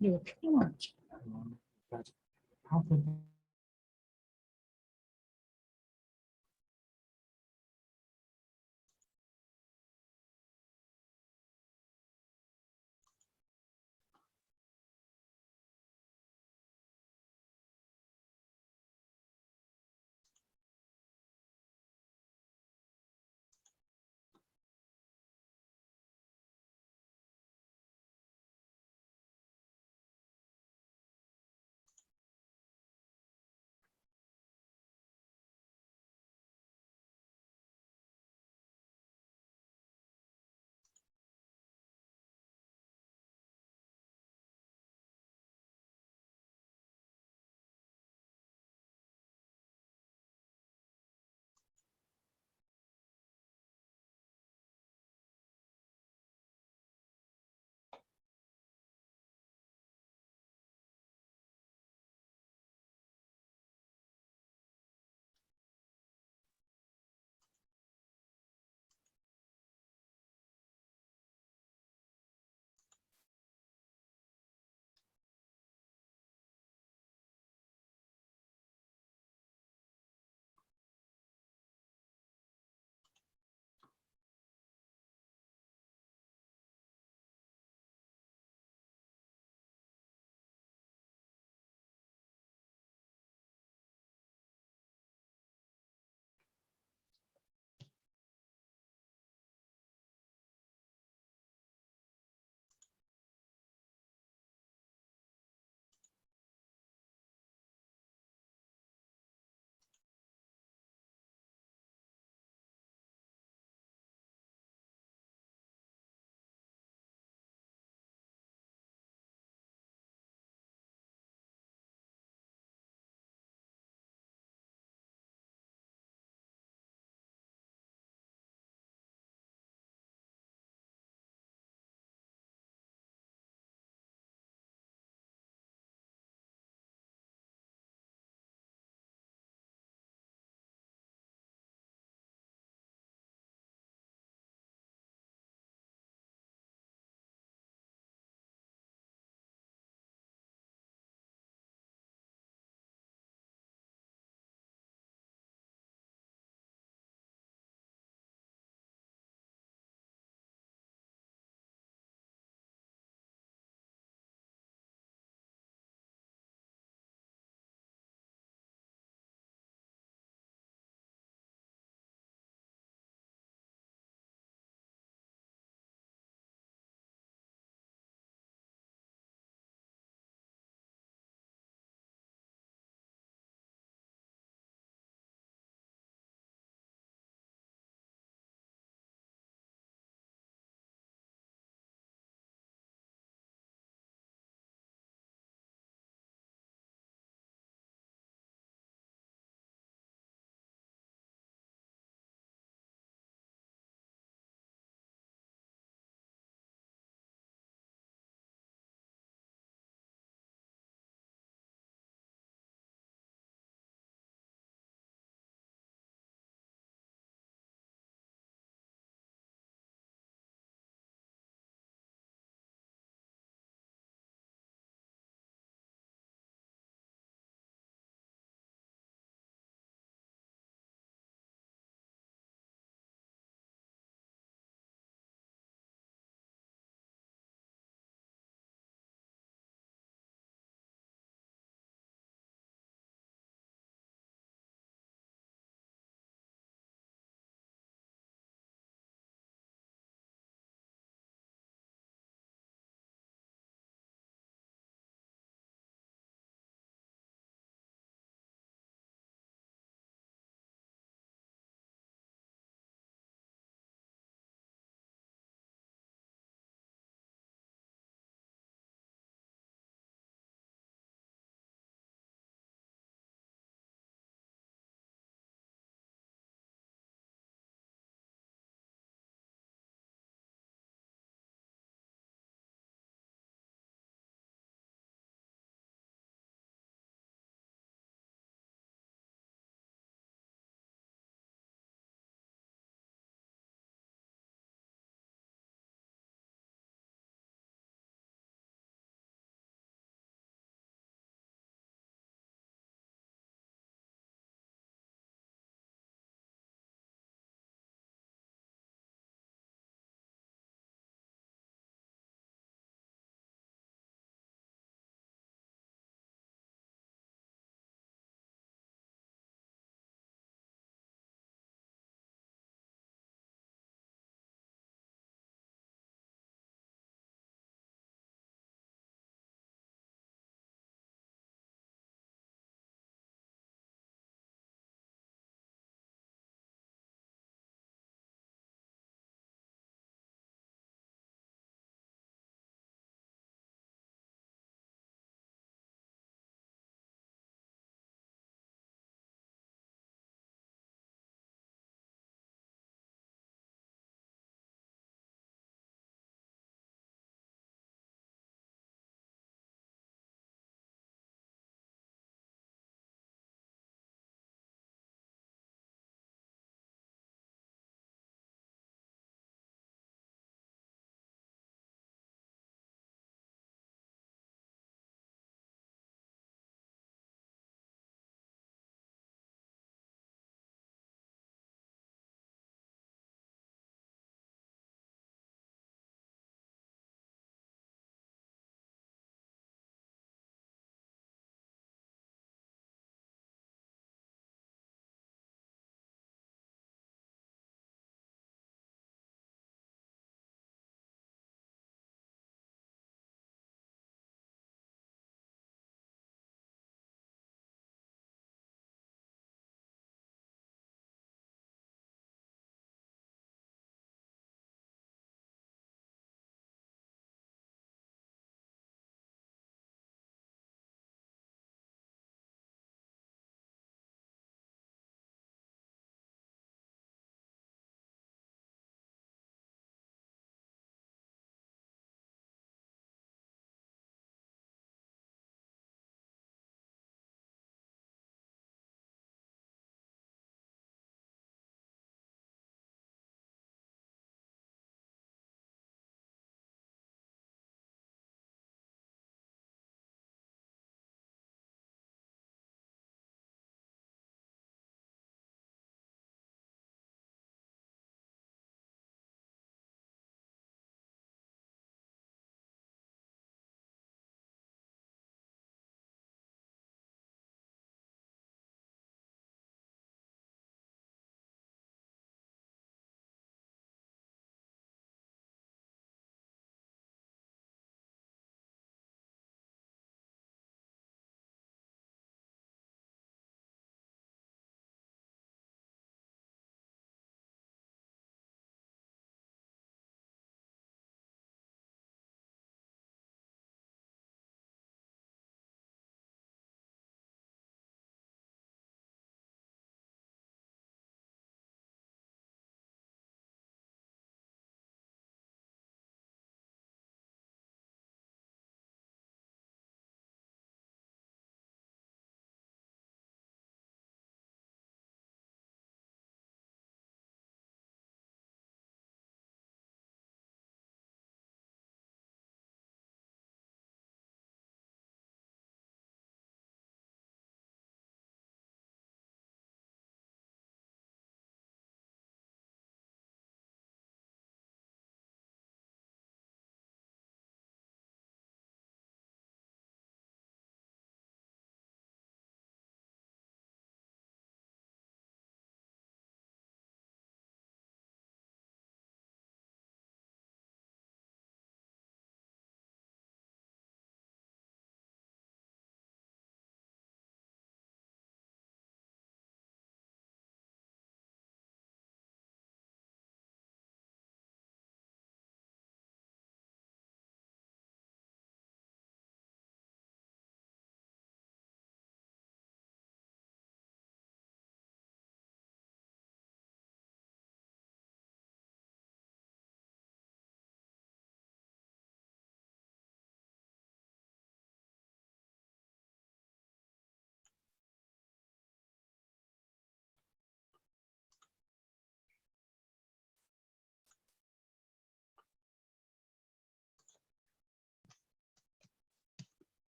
이거 표현만 하지. 맞아. 다음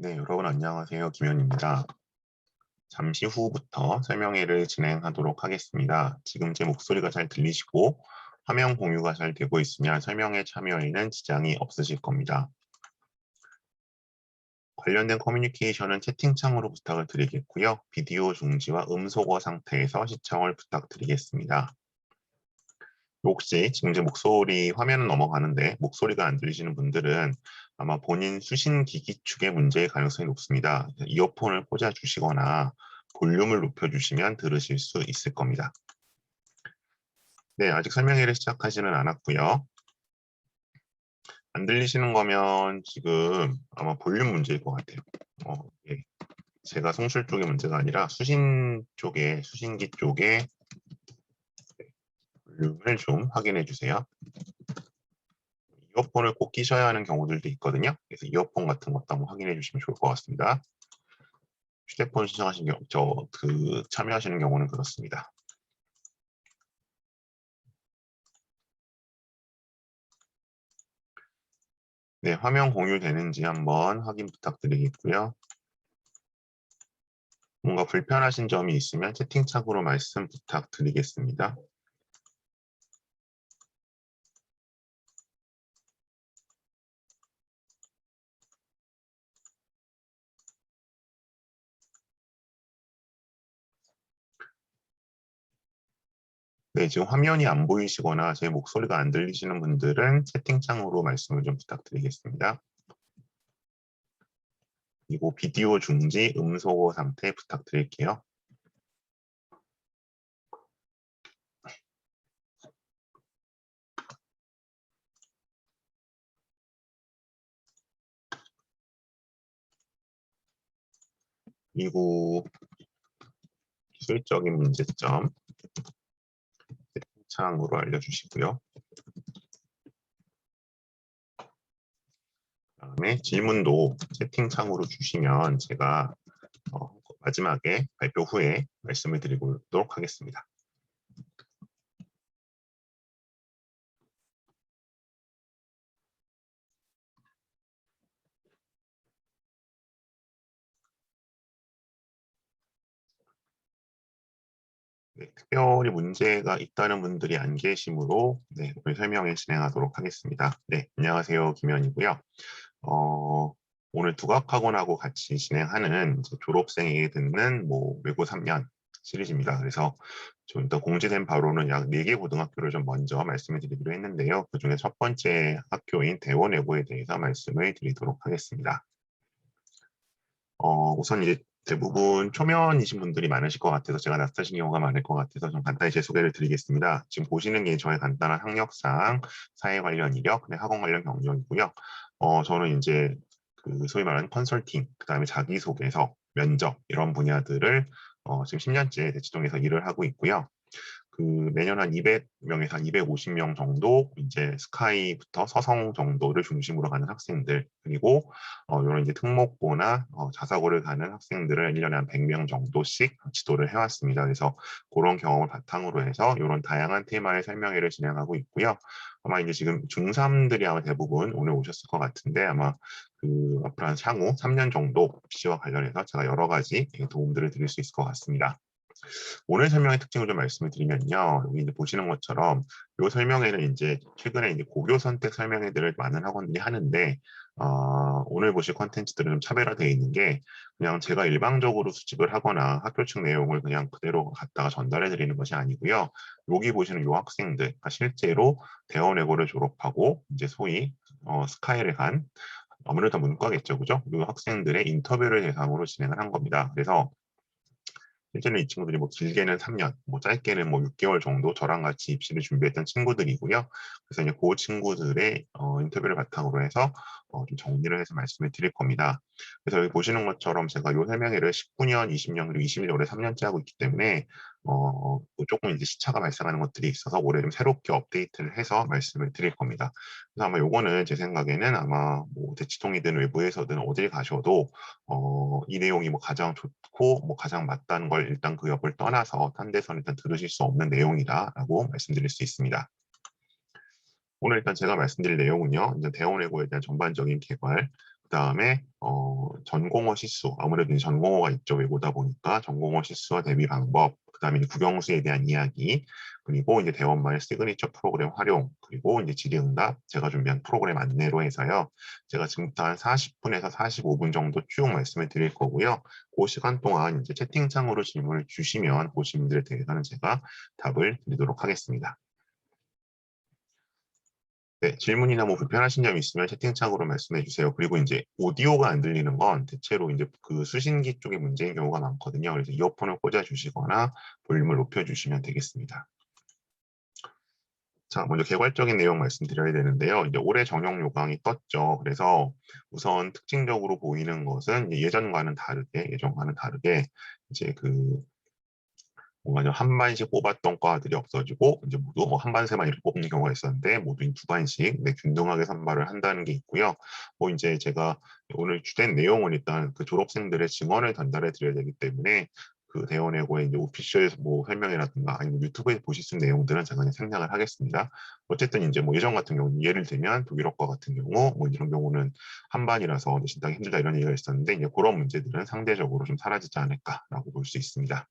네, 여러분 안녕하세요. 김현입니다. 잠시 후부터 설명회를 진행하도록 하겠습니다. 지금 제 목소리가 잘 들리시고 화면 공유가 잘 되고 있으면 설명회 참여에는 지장이 없으실 겁니다. 관련된 커뮤니케이션은 채팅창으로 부탁을 드리겠고요. 비디오 중지와 음소거 상태에서 시청을 부탁드리겠습니다. 혹시 지금 제 목소리 화면은 넘어가는데 목소리가 안 들리시는 분들은 아마 본인 수신 기기 축의 문제의 가능성이 높습니다. 이어폰을 꽂아 주시거나 볼륨을 높여 주시면 들으실 수 있을 겁니다. 네, 아직 설명회를 시작하지는 않았고요. 안 들리시는 거면 지금 아마 볼륨 문제일 것 같아요. 예. 제가 송출 쪽의 문제가 아니라 수신 쪽에, 수신기 쪽에 볼륨을 좀 확인해 주세요. 이어폰을 꼭 끼셔야 하는 경우들도 있거든요. 그래서 이어폰 같은 것도 한번 확인해 주시면 좋을 것 같습니다. 휴대폰 신청하신 경우, 참여하시는 경우는 그렇습니다. 네, 화면 공유되는지 한번 확인 부탁드리겠고요. 뭔가 불편하신 점이 있으면 채팅창으로 말씀 부탁드리겠습니다. 네, 지금 화면이 안 보이시거나 제 목소리가 안 들리시는 분들은 채팅창으로 말씀을 좀 부탁드리겠습니다. 그리고 비디오 중지, 음소거 상태 부탁드릴게요. 그리고 기술적인 문제점 채팅창으로 알려주시고요. 그다음에 질문도 채팅창으로 주시면 제가 마지막에 발표 후에 말씀을 드리도록 하겠습니다. 네, 특별히 문제가 있다는 분들이 안 계시므로 네, 오늘 설명을 진행하도록 하겠습니다. 네, 안녕하세요. 김현이고요. 오늘 두각학원하고 같이 진행하는 졸업생에게 듣는 외고 3년 시리즈입니다. 그래서 좀 일단 공지된 바로는 약 4개 고등학교를 좀 먼저 말씀을 드리기로 했는데요. 그중에 첫 번째 학교인 대원외고에 대해서 말씀을 드리도록 하겠습니다. 우선 이제 대부분 초면이신 분들이 많으실 것 같아서 제가 낯서신 경우가 많을 것 같아서 좀 간단히 제 소개를 드리겠습니다. 지금 보시는 게 저의 간단한 학력상 사회 관련 이력, 학원 관련 경력이고요. 저는 이제 소위 말하는 컨설팅, 그다음에 자기소개서, 면접 이런 분야들을 지금 10년째 대치동에서 일을 하고 있고요. 매년 한 200명에서 한 250명 정도 이제 스카이부터 서성 정도를 중심으로 가는 학생들, 그리고 이런 이제 특목고나 자사고를 가는 학생들을 1년에 한 100명 정도씩 지도를 해왔습니다. 그래서 그런 경험을 바탕으로 해서 이런 다양한 테마의 설명회를 진행하고 있고요. 아마 이제 지금 중3들이 아마 대부분 오늘 오셨을 것 같은데 아마 앞으로 한 향후 3년 정도 입시와 관련해서 제가 여러 가지 도움들을 드릴 수 있을 것 같습니다. 오늘 설명의 특징을 좀 말씀을 드리면요. 여기 이제 보시는 것처럼 이 설명회는 이제 최근에 이제 고교 선택 설명회들을 많은 학원들이 하는데 오늘 보실 컨텐츠들은 좀 차별화되어 있는 게 그냥 제가 일방적으로 수집을 하거나 학교 측 내용을 그냥 그대로 갖다가 전달해 드리는 것이 아니고요. 여기 보시는 이 학생들, 그러니까 실제로 대원외고를 졸업하고 이제 소위 스카이를 간 아무래도 문과겠죠, 그죠? 이 학생들의 인터뷰를 대상으로 진행을 한 겁니다. 그래서 실제로 이 친구들이 길게는 3년, 짧게는 6개월 정도 저랑 같이 입시를 준비했던 친구들이고요. 그래서 이제 그 친구들의 인터뷰를 바탕으로 해서 좀 정리를 해서 말씀을 드릴 겁니다. 그래서 여기 보시는 것처럼 제가 요 설명회를 19년, 20년, 그리고 21년 올해 3년째 하고 있기 때문에 조금 이제 시차가 발생하는 것들이 있어서 올해 좀 새롭게 업데이트를 해서 말씀을 드릴 겁니다. 그래서 아마 요거는 제 생각에는 아마 대치동이든 외부에서든 어딜 가셔도 이 내용이 가장 좋고 가장 맞다는 걸 일단 그 옆을 떠나서 딴 데서는 일단 들으실 수 없는 내용이다라고 말씀드릴 수 있습니다. 오늘 일단 제가 말씀드릴 내용은요, 이제 대원외고에 대한 전반적인 개발, 그다음에 전공어 시수, 아무래도 이제 전공어가 있죠. 외고다 보니까 전공어 시수와 대비 방법, 그다음에 이제 국영수에 대한 이야기, 그리고 이제 대원마의 시그니처 프로그램 활용, 그리고 이제 질의응답, 제가 준비한 프로그램 안내로 해서요. 제가 지금부터 한 40분에서 45분 정도 쭉 말씀을 드릴 거고요. 그 시간 동안 이제 채팅창으로 질문을 주시면 그 질문들에 대해서는 제가 답을 드리도록 하겠습니다. 네, 질문이나 뭐 불편하신 점 있으면 채팅창으로 말씀해 주세요. 그리고 이제 오디오가 안 들리는 건 대체로 이제 그 수신기 쪽에 문제인 경우가 많거든요. 그래서 이어폰을 꽂아 주시거나 볼륨을 높여 주시면 되겠습니다. 자, 먼저 개괄적인 내용 말씀드려야 되는데요. 이제 올해 전형 요강이 떴죠. 그래서 우선 특징적으로 보이는 것은 예전과는 다르게 이제 그 뭔가 좀 한 반씩 뽑았던 과들이 없어지고 이제 모두 뭐 한 반세만 이렇게 뽑는 경우가 있었는데 모두 두 반씩 균등하게 선발을 한다는 게 있고요. 뭐 이제 제가 오늘 주된 내용은 일단 그 졸업생들의 증언을 전달해 드려야 되기 때문에 그 대원외고의 이제 오피셜 뭐 설명이라든가 아니면 유튜브에 보실 수 있는 내용들은 제가 그냥 생략을 하겠습니다. 어쨌든 이제 뭐 예전 같은 경우는 예를 들면 독일어과 같은 경우 뭐 이런 경우는 한 반이라서 진단이 힘들다 이런 얘기가 있었는데 이제 그런 문제들은 상대적으로 좀 사라지지 않을까라고 볼 수 있습니다.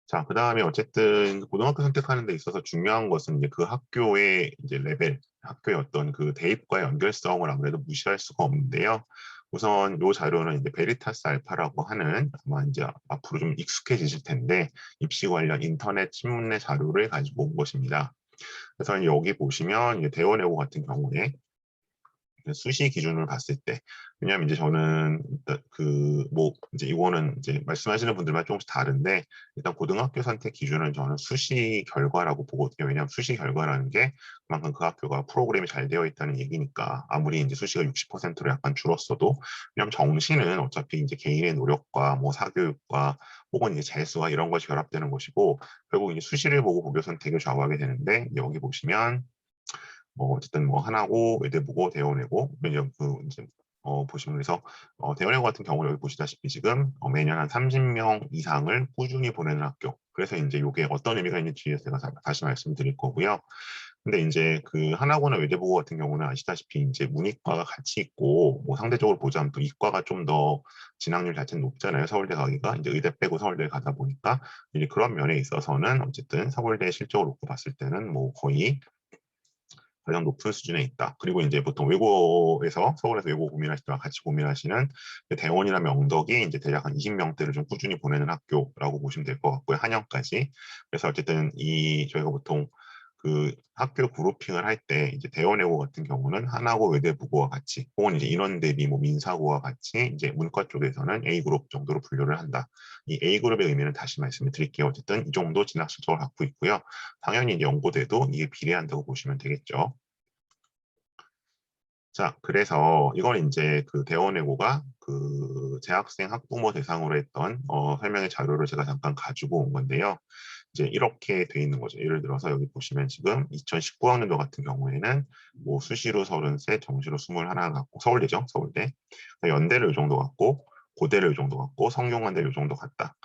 자, 그다음에 어쨌든 고등학교 선택하는 데 있어서 중요한 것은 이제 그 학교의 이제 레벨, 학교의 어떤 그 대입과 연결성을 아무래도 무시할 수가 없는데요. 우선 이 자료는 이제 베리타스 알파라고 하는 아마 이제 앞으로 좀 익숙해지실 텐데 입시 관련 인터넷 신문의 자료를 가지고 온 것입니다. 그래서 여기 보시면 이제 대원외고 같은 경우에 수시 기준을 봤을 때, 왜냐하면 이제 저는 일단 뭐 이제 이거는 이제 말씀하시는 분들만 조금씩 다른데 일단 고등학교 선택 기준은 저는 수시 결과라고 보거든요. 왜냐하면 수시 결과라는 게 그만큼 그 학교가 프로그램이 잘 되어 있다는 얘기니까 아무리 이제 수시가 60%로 약간 줄었어도 왜냐하면 정시는 어차피 이제 개인의 노력과 뭐 사교육과 혹은 이제 재수와 이런 것이 결합되는 것이고 결국 이제 수시를 보고 고교 선택을 좌우하게 되는데 여기 보시면 뭐 어쨌든 뭐 하나고 외대부고 대원외고 매년 이제 보시면 그래서 대원외고 같은 경우는 여기 보시다시피 지금 매년 한 30명 이상을 꾸준히 보내는 학교. 그래서 이제 이게 어떤 의미가 있는지 제가 다시 말씀드릴 거고요. 근데 이제 그 하나고나 외대부고 같은 경우는 아시다시피 이제 문이과가 같이 있고 뭐 상대적으로 보자면 또 이과가 좀 더 진학률 자체는 높잖아요. 서울대 가기가 이제 의대 빼고 서울대 가다 보니까 이제 그런 면에 있어서는 어쨌든 서울대 실적을 놓고 봤을 때는 뭐 거의 가장 높은 수준에 있다. 그리고 이제 보통 외고에서 서울에서 외고 고민하실 때와 같이 고민하시는 대원이나 명덕이 이제 대략 한 20명대를 좀 꾸준히 보내는 학교라고 보시면 될 것 같고요. 한영까지. 그래서 어쨌든 저희가 보통 그 학교 그룹핑을 할 때 이제 대원외고 같은 경우는 하나고 외대부고와 같이 혹은 이제 인원 대비 뭐 민사고와 같이 이제 문과 쪽에서는 A 그룹 정도로 분류를 한다. 이 A 그룹의 의미는 다시 말씀을 드릴게요. 어쨌든 이 정도 진학 실적을 갖고 있고요. 당연히 이제 연고대도 이게 비례한다고 보시면 되겠죠. 자, 그래서 이건 이제 그 대원외고가 그 재학생 학부모 대상으로 했던 설명의 자료를 제가 잠깐 가지고 온 건데요. 이제 이렇게 돼 있는 거죠. 예를 들어서 여기 보시면 지금 2019학년도 같은 경우에는 뭐 수시로 33, 정시로 21 갖고 서울대죠, 서울대. 연대를 이 정도 갖고 고대를 이 정도 갖고 성균관대를 이 정도 갖다.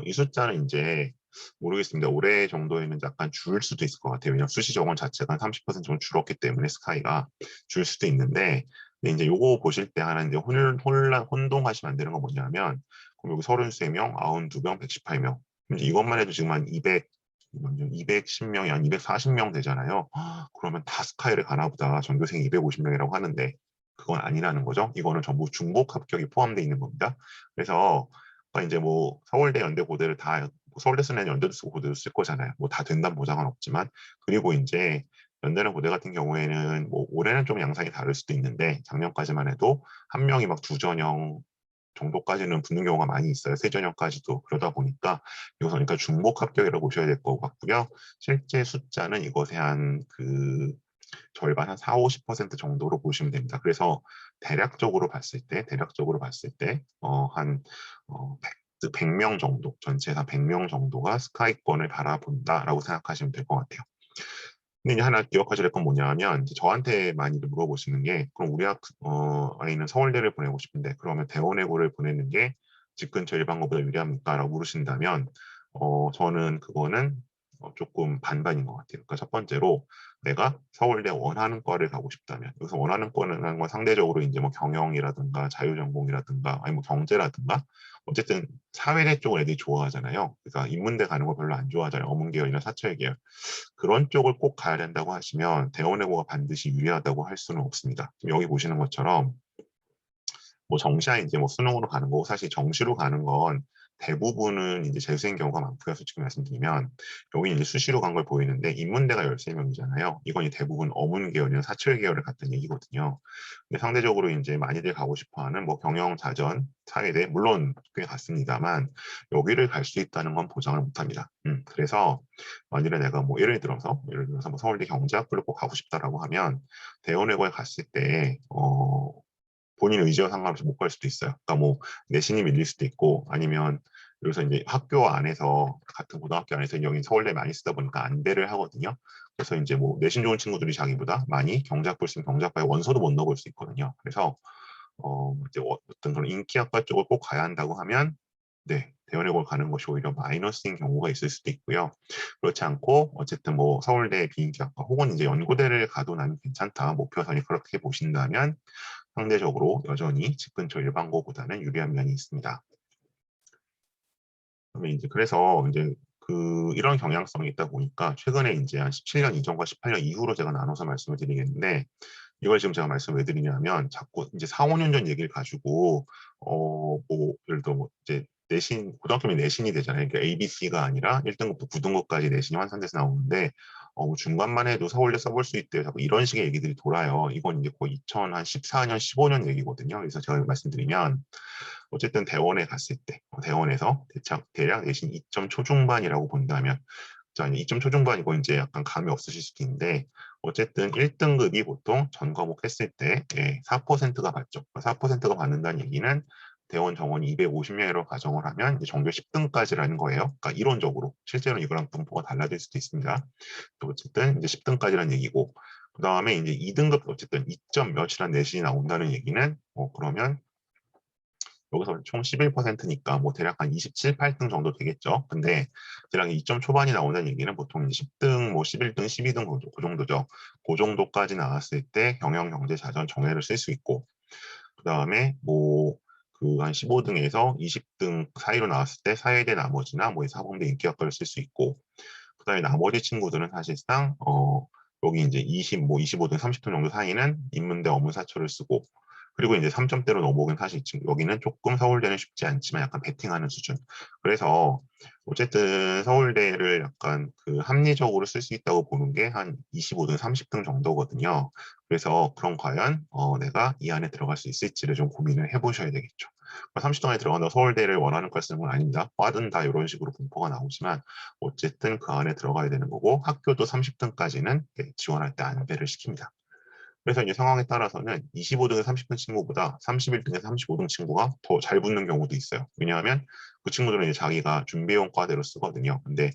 이 숫자는 이제 모르겠습니다. 올해 정도에는 약간 줄 수도 있을 것 같아요. 왜냐하면 수시 적원 자체가 30% 정도 줄었기 때문에 스카이가 줄 수도 있는데 근데 이제 요거 보실 때 하나 이제 혼동하시면 안 되는 건 뭐냐면 그럼 여기 33명, 92명, 118명 이제 이것만 해도 지금 한 210명이 한 240명 되잖아요. 그러면 다 스카이를 가나 보다. 전교생 250명이라고 하는데 그건 아니라는 거죠. 이거는 전부 중복 합격이 포함되어 있는 겁니다. 그래서 이제 뭐 서울대, 연대, 고대를 다 서울대 쓰는 연대도 쓰고 고대도 쓸 거잖아요. 뭐 다 된다는 보장은 없지만 그리고 이제 연대나 고대 같은 경우에는 뭐 올해는 좀 양상이 다를 수도 있는데 작년까지만 해도 한 명이 막 두 전형 정도까지는 붙는 경우가 많이 있어요. 세 전형까지도 그러다 보니까 이것은 그러니까 중복 합격이라고 보셔야 될 것 같고요. 실제 숫자는 이것의 한 절반 한 4, 50% 정도로 보시면 됩니다. 그래서 대략적으로 봤을 때 한 100명 정도, 전체에서 100명 정도가 스카이권을 바라본다라고 생각하시면 될 것 같아요. 근데 이제 하나 기억하셔야 될 건 뭐냐면 이제 저한테 많이들 물어보시는 게 그럼 우리 아이는 서울대를 보내고 싶은데 그러면 대원외고를 보내는 게 집 근처 일반고보다 유리합니까? 라고 물으신다면 저는 그거는 조금 반반인 것 같아요. 그러니까 첫 번째로 내가 서울대 원하는 과를 가고 싶다면, 여기서 원하는 과는 건 상대적으로 이제 뭐 경영이라든가 자유전공이라든가 아니 뭐 경제라든가 어쨌든 사회대 쪽을 애들이 좋아하잖아요. 그러니까 인문대 가는 거 별로 안 좋아하잖아요. 어문계열이나 사철계열. 그런 쪽을 꼭 가야 된다고 하시면 대원외고가 반드시 유리하다고 할 수는 없습니다. 지금 여기 보시는 것처럼 뭐 정시야 이제 뭐 수능으로 가는 거고 사실 정시로 가는 건 대부분은 이제 재수인 경우가 많고요. 솔직히 말씀드리면 여기 이제 수시로 간 걸 보이는데 인문대가 13명이잖아요. 이건 이제 대부분 어문 계열이나 사철 계열을 갔던 얘기거든요. 근데 상대적으로 이제 많이들 가고 싶어하는 뭐 경영, 자전, 사회대 물론 꽤 갔습니다만 여기를 갈 수 있다는 건 보장을 못합니다. 그래서 만일에 내가 뭐 예를 들어서 뭐 서울대 경제학부를 꼭 가고 싶다라고 하면 대원외고에 갔을 때 본인 의지와 상관없이 못 갈 수도 있어요. 그러니까 뭐 내신이 밀릴 수도 있고 아니면 여기서 이제 학교 안에서 같은 고등학교 안에서 여기 서울대 많이 쓰다 보니까 안배를 하거든요. 그래서 이제 뭐 내신 좋은 친구들이 자기보다 많이 경제학부 있으면 경제학과에 원서도 못 넣어볼 수 있거든요. 그래서 이제 어떤 그런 인기학과 쪽을 꼭 가야 한다고 하면 네, 대원외고를 가는 것이 오히려 마이너스인 경우가 있을 수도 있고요. 그렇지 않고 어쨌든 뭐 서울대 비인기학과 혹은 이제 연고대를 가도 나는 괜찮다 목표선이 그렇게 보신다면 상대적으로 여전히 집 근처 일반고보다는 유리한 면이 있습니다. 그러면 이제 그래서 이제 이런 경향성이 있다 보니까 최근에 이제 한 17년 이전과 18년 이후로 제가 나눠서 말씀을 드리겠는데 이걸 지금 제가 말씀을 왜 드리냐면 자꾸 이제 4, 5년 전 얘기를 가지고 뭐 예를 들어 뭐 이제 내신 고등학교면 내신이 되잖아요. 그러니까 ABC가 아니라 1등급부터 9등급까지 내신이 완성돼서 나오는데 뭐 중간만 해도 서울대 써볼 수 있대요. 자꾸 이런 식의 얘기들이 돌아요. 이건 이제 거의 2014년, 15년 얘기거든요. 그래서 제가 말씀드리면 어쨌든 대원에 갔을 때 대원에서 대략 내신 2점 초중반이라고 본다면 자, 2점 초중반이고 이제 약간 감이 없으실 수도 있는데 어쨌든 1등급이 보통 전 과목 했을 때 4%가 받죠. 4%가 받는다는 얘기는 대원 정원이 250명으로 가정을 하면 이제 전교 10등까지라는 거예요. 그러니까 이론적으로 실제로 이거랑 분포가 달라질 수도 있습니다. 어쨌든 이제 10등까지라는 얘기고 그 다음에 이제 2등급 어쨌든 2점 몇이라는 내신이 나온다는 얘기는 그러면 여기서 총 11%니까 뭐 대략 한 27, 8등 정도 되겠죠. 근데 대략 2점 초반이 나오는 얘기는 보통 10등, 뭐 11등, 12등 그 정도죠. 그 정도까지 나왔을 때 경영, 경제, 자전, 정예를 쓸 수 있고 그 다음에 뭐 그 한 15등에서 20등 사이로 나왔을 때 사회대 나머지나 뭐 사범대 인기학과를 쓸 수 있고 그 다음에 나머지 친구들은 사실상 여기 이제 20, 뭐 25등, 30등 정도 사이는 인문대 어문사초를 쓰고 그리고 이제 3점대로 넘어오긴 사실 지금 여기는 조금 서울대는 쉽지 않지만 약간 베팅하는 수준. 그래서 어쨌든 서울대를 약간 그 합리적으로 쓸 수 있다고 보는 게 한 25등, 30등 정도거든요. 그래서 그럼 과연 내가 이 안에 들어갈 수 있을지를 좀 고민을 해보셔야 되겠죠. 30등 안에 들어간다고 서울대를 원하는 걸 쓰는 건 아닙니다. 과든 다 이런 식으로 분포가 나오지만 어쨌든 그 안에 들어가야 되는 거고 학교도 30등까지는 지원할 때 안배를 시킵니다. 그래서 이제 상황에 따라서는 25등에서 30등 친구보다 31등에서 35등 친구가 더 잘 붙는 경우도 있어요. 왜냐하면 그 친구들은 이제 자기가 준비해온 과대로 쓰거든요. 근데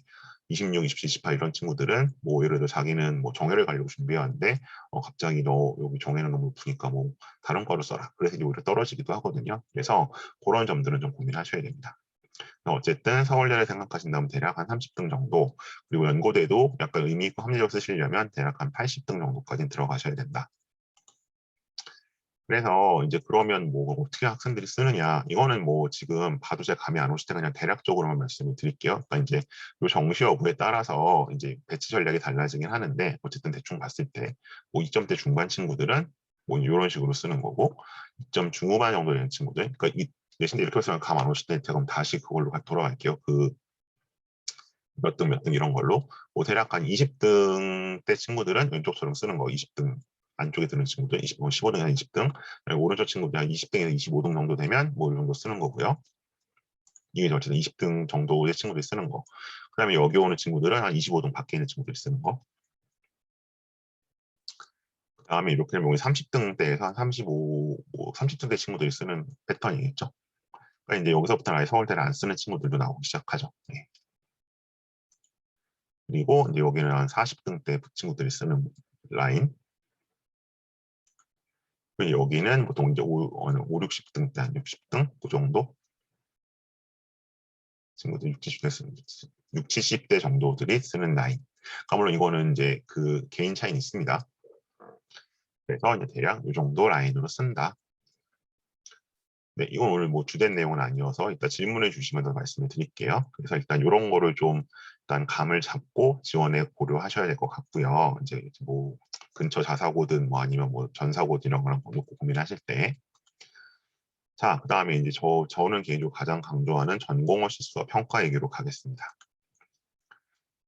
26, 27, 28 이런 친구들은 뭐 예를 들어 자기는 뭐 정예를 가려고 준비해왔는데 갑자기 너 여기 정예는 너무 높으니까 뭐 다른 과로 써라. 그래서 이제 오히려 떨어지기도 하거든요. 그래서 그런 점들은 좀 고민하셔야 됩니다. 어쨌든 서울대를 생각하신다면 대략 한 30등 정도 그리고 연고대도 약간 의미 있고 합리적으로 쓰시려면 대략 한 80등 정도까지 들어가셔야 된다. 그래서 이제 그러면 뭐 어떻게 학생들이 쓰느냐 이거는 뭐 지금 봐도 제가 감이 안 오실 때 그냥 대략적으로만 말씀을 드릴게요. 그러니까 이제 요 정시 여부에 따라서 이제 배치 전략이 달라지긴 하는데 어쨌든 대충 봤을 때 뭐 2점대 중반 친구들은 뭐 이런 식으로 쓰는 거고 2점 중후반 정도 되는 친구들 그러니까 이 내신데 이렇게 쓰면 감 안 오실 때 제가 그럼 다시 그걸로 돌아갈게요. 그 몇 등, 몇 등 이런 걸로 뭐 대략 한 20등 대 친구들은 왼쪽처럼 쓰는 거 20등 안쪽에 드는 친구들 15등에서 20등 오른쪽 친구들 한 20등에서 25등 정도 되면 뭐 이 정도 쓰는 거고요. 이게 어쨌든 20등 정도의 친구들이 쓰는 거. 그 다음에 여기 오는 친구들은 한 25등 밖에 있는 친구들이 쓰는 거. 그 다음에 이렇게 되면 30등대에서 한 35, 뭐 30등대 친구들이 쓰는 패턴이겠죠. 그러니까 이제 여기서부터는 아예 서울대를 안 쓰는 친구들도 나오기 시작하죠. 네. 그리고 이제 여기는 한 40등대 친구들이 쓰는 라인. 여기는 보통 이제 5, 60등 대 한 60등 그 정도 친구들 6, 70대 정도들이 쓰는 라인. 그러니까 물론 이거는 이제 그 개인 차이는 있습니다. 그래서 이제 대략 이 정도 라인으로 쓴다. 네, 이건 오늘 뭐 주된 내용은 아니어서 이따 질문해 주시면 더 말씀을 드릴게요. 그래서 일단 이런 거를 좀 일단 감을 잡고 지원에 고려하셔야 될 것 같고요. 이제 뭐 근처 자사고든 뭐 아니면 뭐 전사고든 이런 거랑 놓고 고민하실 때. 자, 그 다음에 이제 저는 개인적으로 가장 강조하는 전공어 실수와 평가 얘기로 가겠습니다.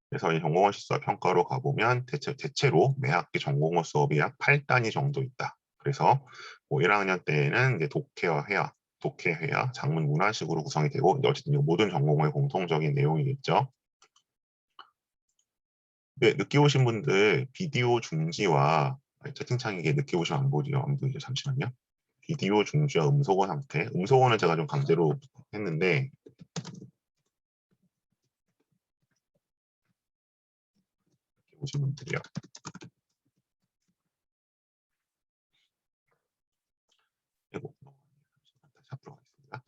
그래서 이 전공어 실수와 평가로 가보면 대체로 매 학기 전공어 수업이 약 8단위 정도 있다. 그래서 뭐 1학년 때에는 이제 독해와 회화, 독해, 회화, 장문 문화식으로 구성이 되고 어쨌든 모든 전공어의 공통적인 내용이겠죠. 네, 늦게 오신 분들 비디오 중지와 채팅창에 늦게 오시면 안 보이죠? 잠시만요. 비디오 중지와 음소거 상태. 음소거는 제가 좀 강제로 했는데 오신 분들이요. 아이고, 다시 앞으로 가겠습니다.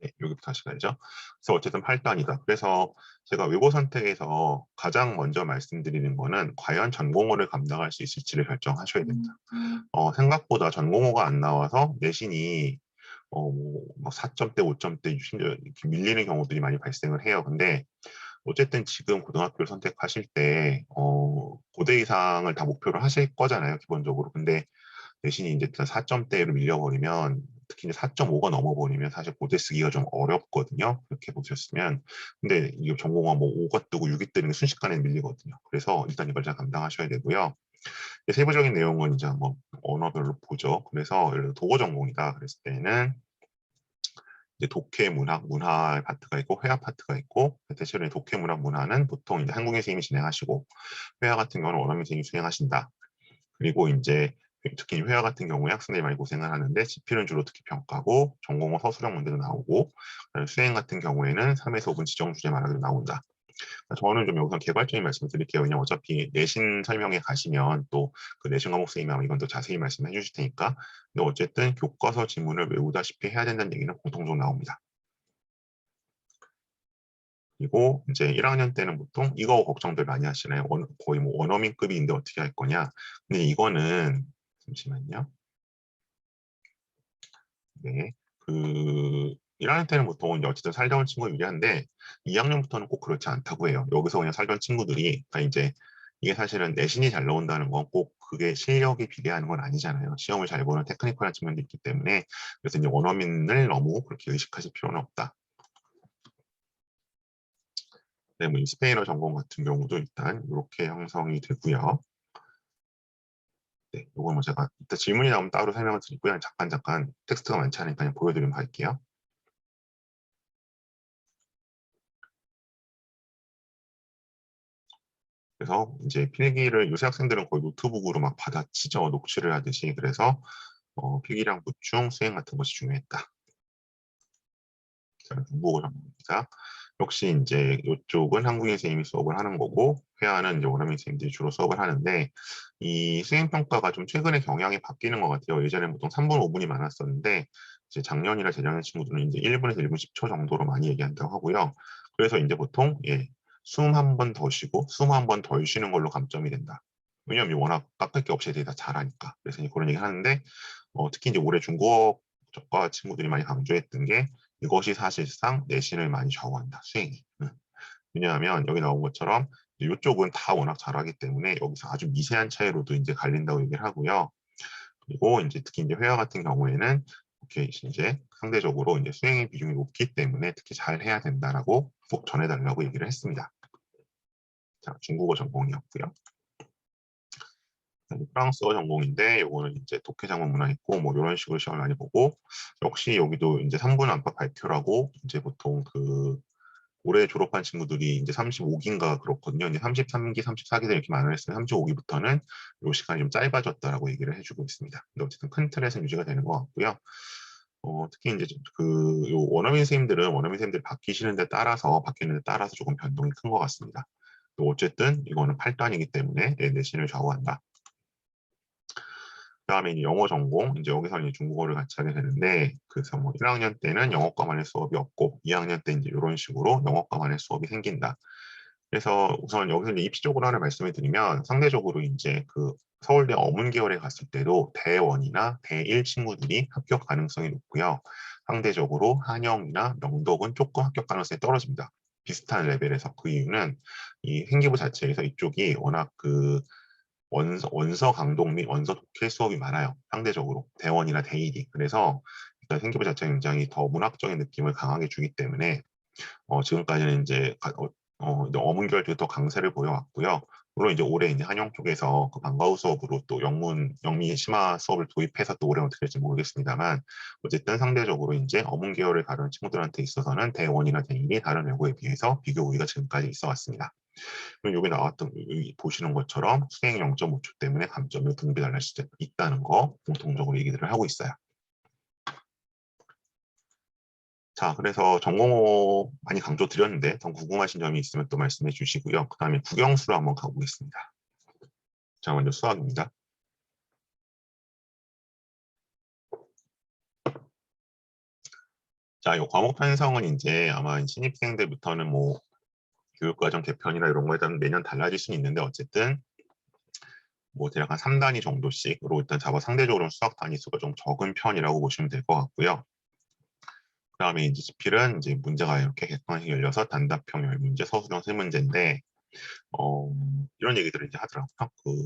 네, 여기부터 다시 가야죠. 그래서 어쨌든 8단이다. 그래서 제가 외고 선택에서 가장 먼저 말씀드리는 거는 과연 전공어를 감당할 수 있을지를 결정하셔야 된다. 생각보다 전공어가 안 나와서 내신이 뭐 4점대, 5점대 심지어 이렇게 밀리는 경우들이 많이 발생을 해요. 근데 어쨌든 지금 고등학교를 선택하실 때 고대 이상을 다 목표로 하실 거잖아요, 기본적으로. 근데 내신이 이제 4점대로 밀려버리면 특히 이제 4.5가 넘어버리면 사실 고대 쓰기가 좀 어렵거든요. 그렇게 보셨으면. 근데 이게 전공화 뭐 5가 뜨고 6이 뜨는 게 순식간에 밀리거든요. 그래서 일단 이걸 잘 감당하셔야 되고요. 세부적인 내용은 이제 한번 언어별로 보죠. 그래서 예를 들어 독어 전공이다 그랬을 때는 이제 독해 문화 파트가 있고 회화 파트가 있고 대체로 독해 문화는 보통 이제 한국인 선생님이 진행하시고 회화 같은 경우는 원어민 선생님이 수행하신다. 그리고 이제 특히 회화 같은 경우에 학생들이 많이 고생을 하는데 지필은 주로 특히 평가고 전공어 서술형 문제도 나오고 수행 같은 경우에는 3에서 5분 지정 주제 말하기로 나온다. 저는 좀 여기서 개괄적인 말씀을 드릴게요. 왜냐면 어차피 내신 설명에 가시면 또 그 내신 과목 선생님이 아마 이건 더 자세히 말씀해 주실 테니까. 근데 어쨌든 교과서 지문을 외우다시피 해야 된다는 얘기는 공통적으로 나옵니다. 그리고 이제 1학년 때는 보통 이거 걱정들 많이 하시나요? 거의 뭐 원어민급인데 어떻게 할 거냐? 근데 이거는 잠시만요. 네, 그 1학년 때는 보통 어쨌든 살던 친구가 유리한데 2학년부터는 꼭 그렇지 않다고 해요. 여기서 그냥 살던 친구들이 그러니까 이제 이게 사실은 내신이 잘 나온다는 건 꼭 그게 실력에 비례하는 건 아니잖아요. 시험을 잘 보는 테크니컬한 측면도 있기 때문에 그래서 이제 원어민을 너무 그렇게 의식하실 필요는 없다. 네, 뭐 스페인어 전공 같은 경우도 일단 이렇게 형성이 되고요. 네, 이건 뭐 제가 이따 질문이 나오면 따로 설명을 드리고요. 잠깐 텍스트가 많지 않으니까 그냥 보여드리면 할게요. 그래서 이제 필기를 요새 학생들은 거의 노트북으로 막 받아치죠. 녹취를 하듯이. 그래서 필기량 보충, 수행 같은 것이 중요했다. 중국어 전공입니다. 역시 이제 이쪽은 한국인 선생님이 수업을 하는 거고 회화는 이제 원어민 선생님들이 주로 수업을 하는데 이 수행평가가 좀 최근에 경향이 바뀌는 것 같아요. 예전에 보통 3분, 5분이 많았었는데 이제 작년이나 재작년 친구들은 이제 1분에서 1분 10초 정도로 많이 얘기한다고 하고요. 그래서 이제 보통 숨 한 번 더 쉬고 숨 한 번 덜 쉬는 걸로 감점이 된다. 왜냐하면 워낙 깎을 게 없이 애들이 다 잘하니까. 그래서 이제 그런 얘기 하는데 특히 이제 올해 중국어과 친구들이 많이 강조했던 게 이것이 사실상 내신을 많이 좌우한다. 수행이. 왜냐하면 여기 나온 것처럼 이쪽은 다 워낙 잘하기 때문에 여기서 아주 미세한 차이로도 이제 갈린다고 얘기를 하고요. 그리고 이제 특히 이제 회화 같은 경우에는 이렇게 이제 상대적으로 이제 수행의 비중이 높기 때문에 특히 잘 해야 된다라고 꼭 전해달라고 얘기를 했습니다. 자, 중국어 전공이었고요. 프랑스어 전공인데 요거는 이제 독해 장문 문화 있고 뭐 이런 식으로 시험을 많이 보고 역시 여기도 이제 3분 안팎 발표라고 이제 보통 그 올해 졸업한 친구들이 이제 35기인가 그렇거든요. 이제 33기, 34기들 이렇게 많이 했으면 35기부터는 요 시간이 좀 짧아졌다라고 얘기를 해주고 있습니다. 근데 어쨌든 큰 틀에서 유지가 되는 것 같고요. 특히 이제 요 원어민 선생님들은 원어민 선생님들 바뀌시는 데 따라서 바뀌는 데 따라서 조금 변동이 큰 것 같습니다. 또 어쨌든 이거는 8단이기 때문에 내신을 좌우한다. 그다음에 이제 영어 전공, 이제 여기서는 이제 중국어를 같이 하게 되는데, 그래서 뭐 1학년 때는 영어과만의 수업이 없고, 2학년 때 이제 이런 식으로 영어과만의 수업이 생긴다. 그래서 우선 여기서 이제 입시적으로 하나 말씀을 드리면, 상대적으로 이제 그 서울대 어문 계열에 갔을 때도 대원이나 대일 친구들이 합격 가능성이 높고요. 상대적으로 한영이나 명덕은 조금 합격 가능성이 떨어집니다. 비슷한 레벨에서. 그 이유는 이 행기부 자체에서 이쪽이 워낙 그 원서 강동 및 원서 독해 수업이 많아요. 상대적으로 대원이나 대일이. 그래서 일단 생기부 자체가 굉장히 더 문학적인 느낌을 강하게 주기 때문에 지금까지는 이제 이제 어문결 쪽에 더 강세를 보여왔고요. 물론 이제 올해 이제 한영 쪽에서 그 방과후 수업으로 또 영미 심화 수업을 도입해서 또 올해 어떻게 될지 모르겠습니다만, 어쨌든 상대적으로 이제 어문 계열을 가르는 친구들한테 있어서는 대원이나 대일이 다른 외고에 비해서 비교 우위가 지금까지 있어 왔습니다. 그럼 여기 나왔던 보시는 것처럼 수행 0.5초 때문에 감점이 두 배 달라질 수 있다는 거 공통적으로 얘기들을 하고 있어요. 자, 그래서 전공호 많이 강조 드렸는데 더 궁금하신 점이 있으면 또 말씀해 주시고요. 그 다음에 국영수로 한번 가보겠습니다. 자, 먼저 수학입니다. 자, 이 과목 편성은 이제 아마 신입생들부터는 뭐 교육과정 개편이나 이런 거에 따라 매년 달라질 수는 있는데, 어쨌든 뭐 대략 한 3단위 정도씩으로 일단 잡아 상대적으로 수학 단위수가 좀 적은 편이라고 보시면 될 것 같고요. 그 다음에 이제 지필은 이제 문제가 이렇게 객관식 열려서 단답형 10문제, 서술형 3문제인데, 이런 얘기들을 이제 하더라고요.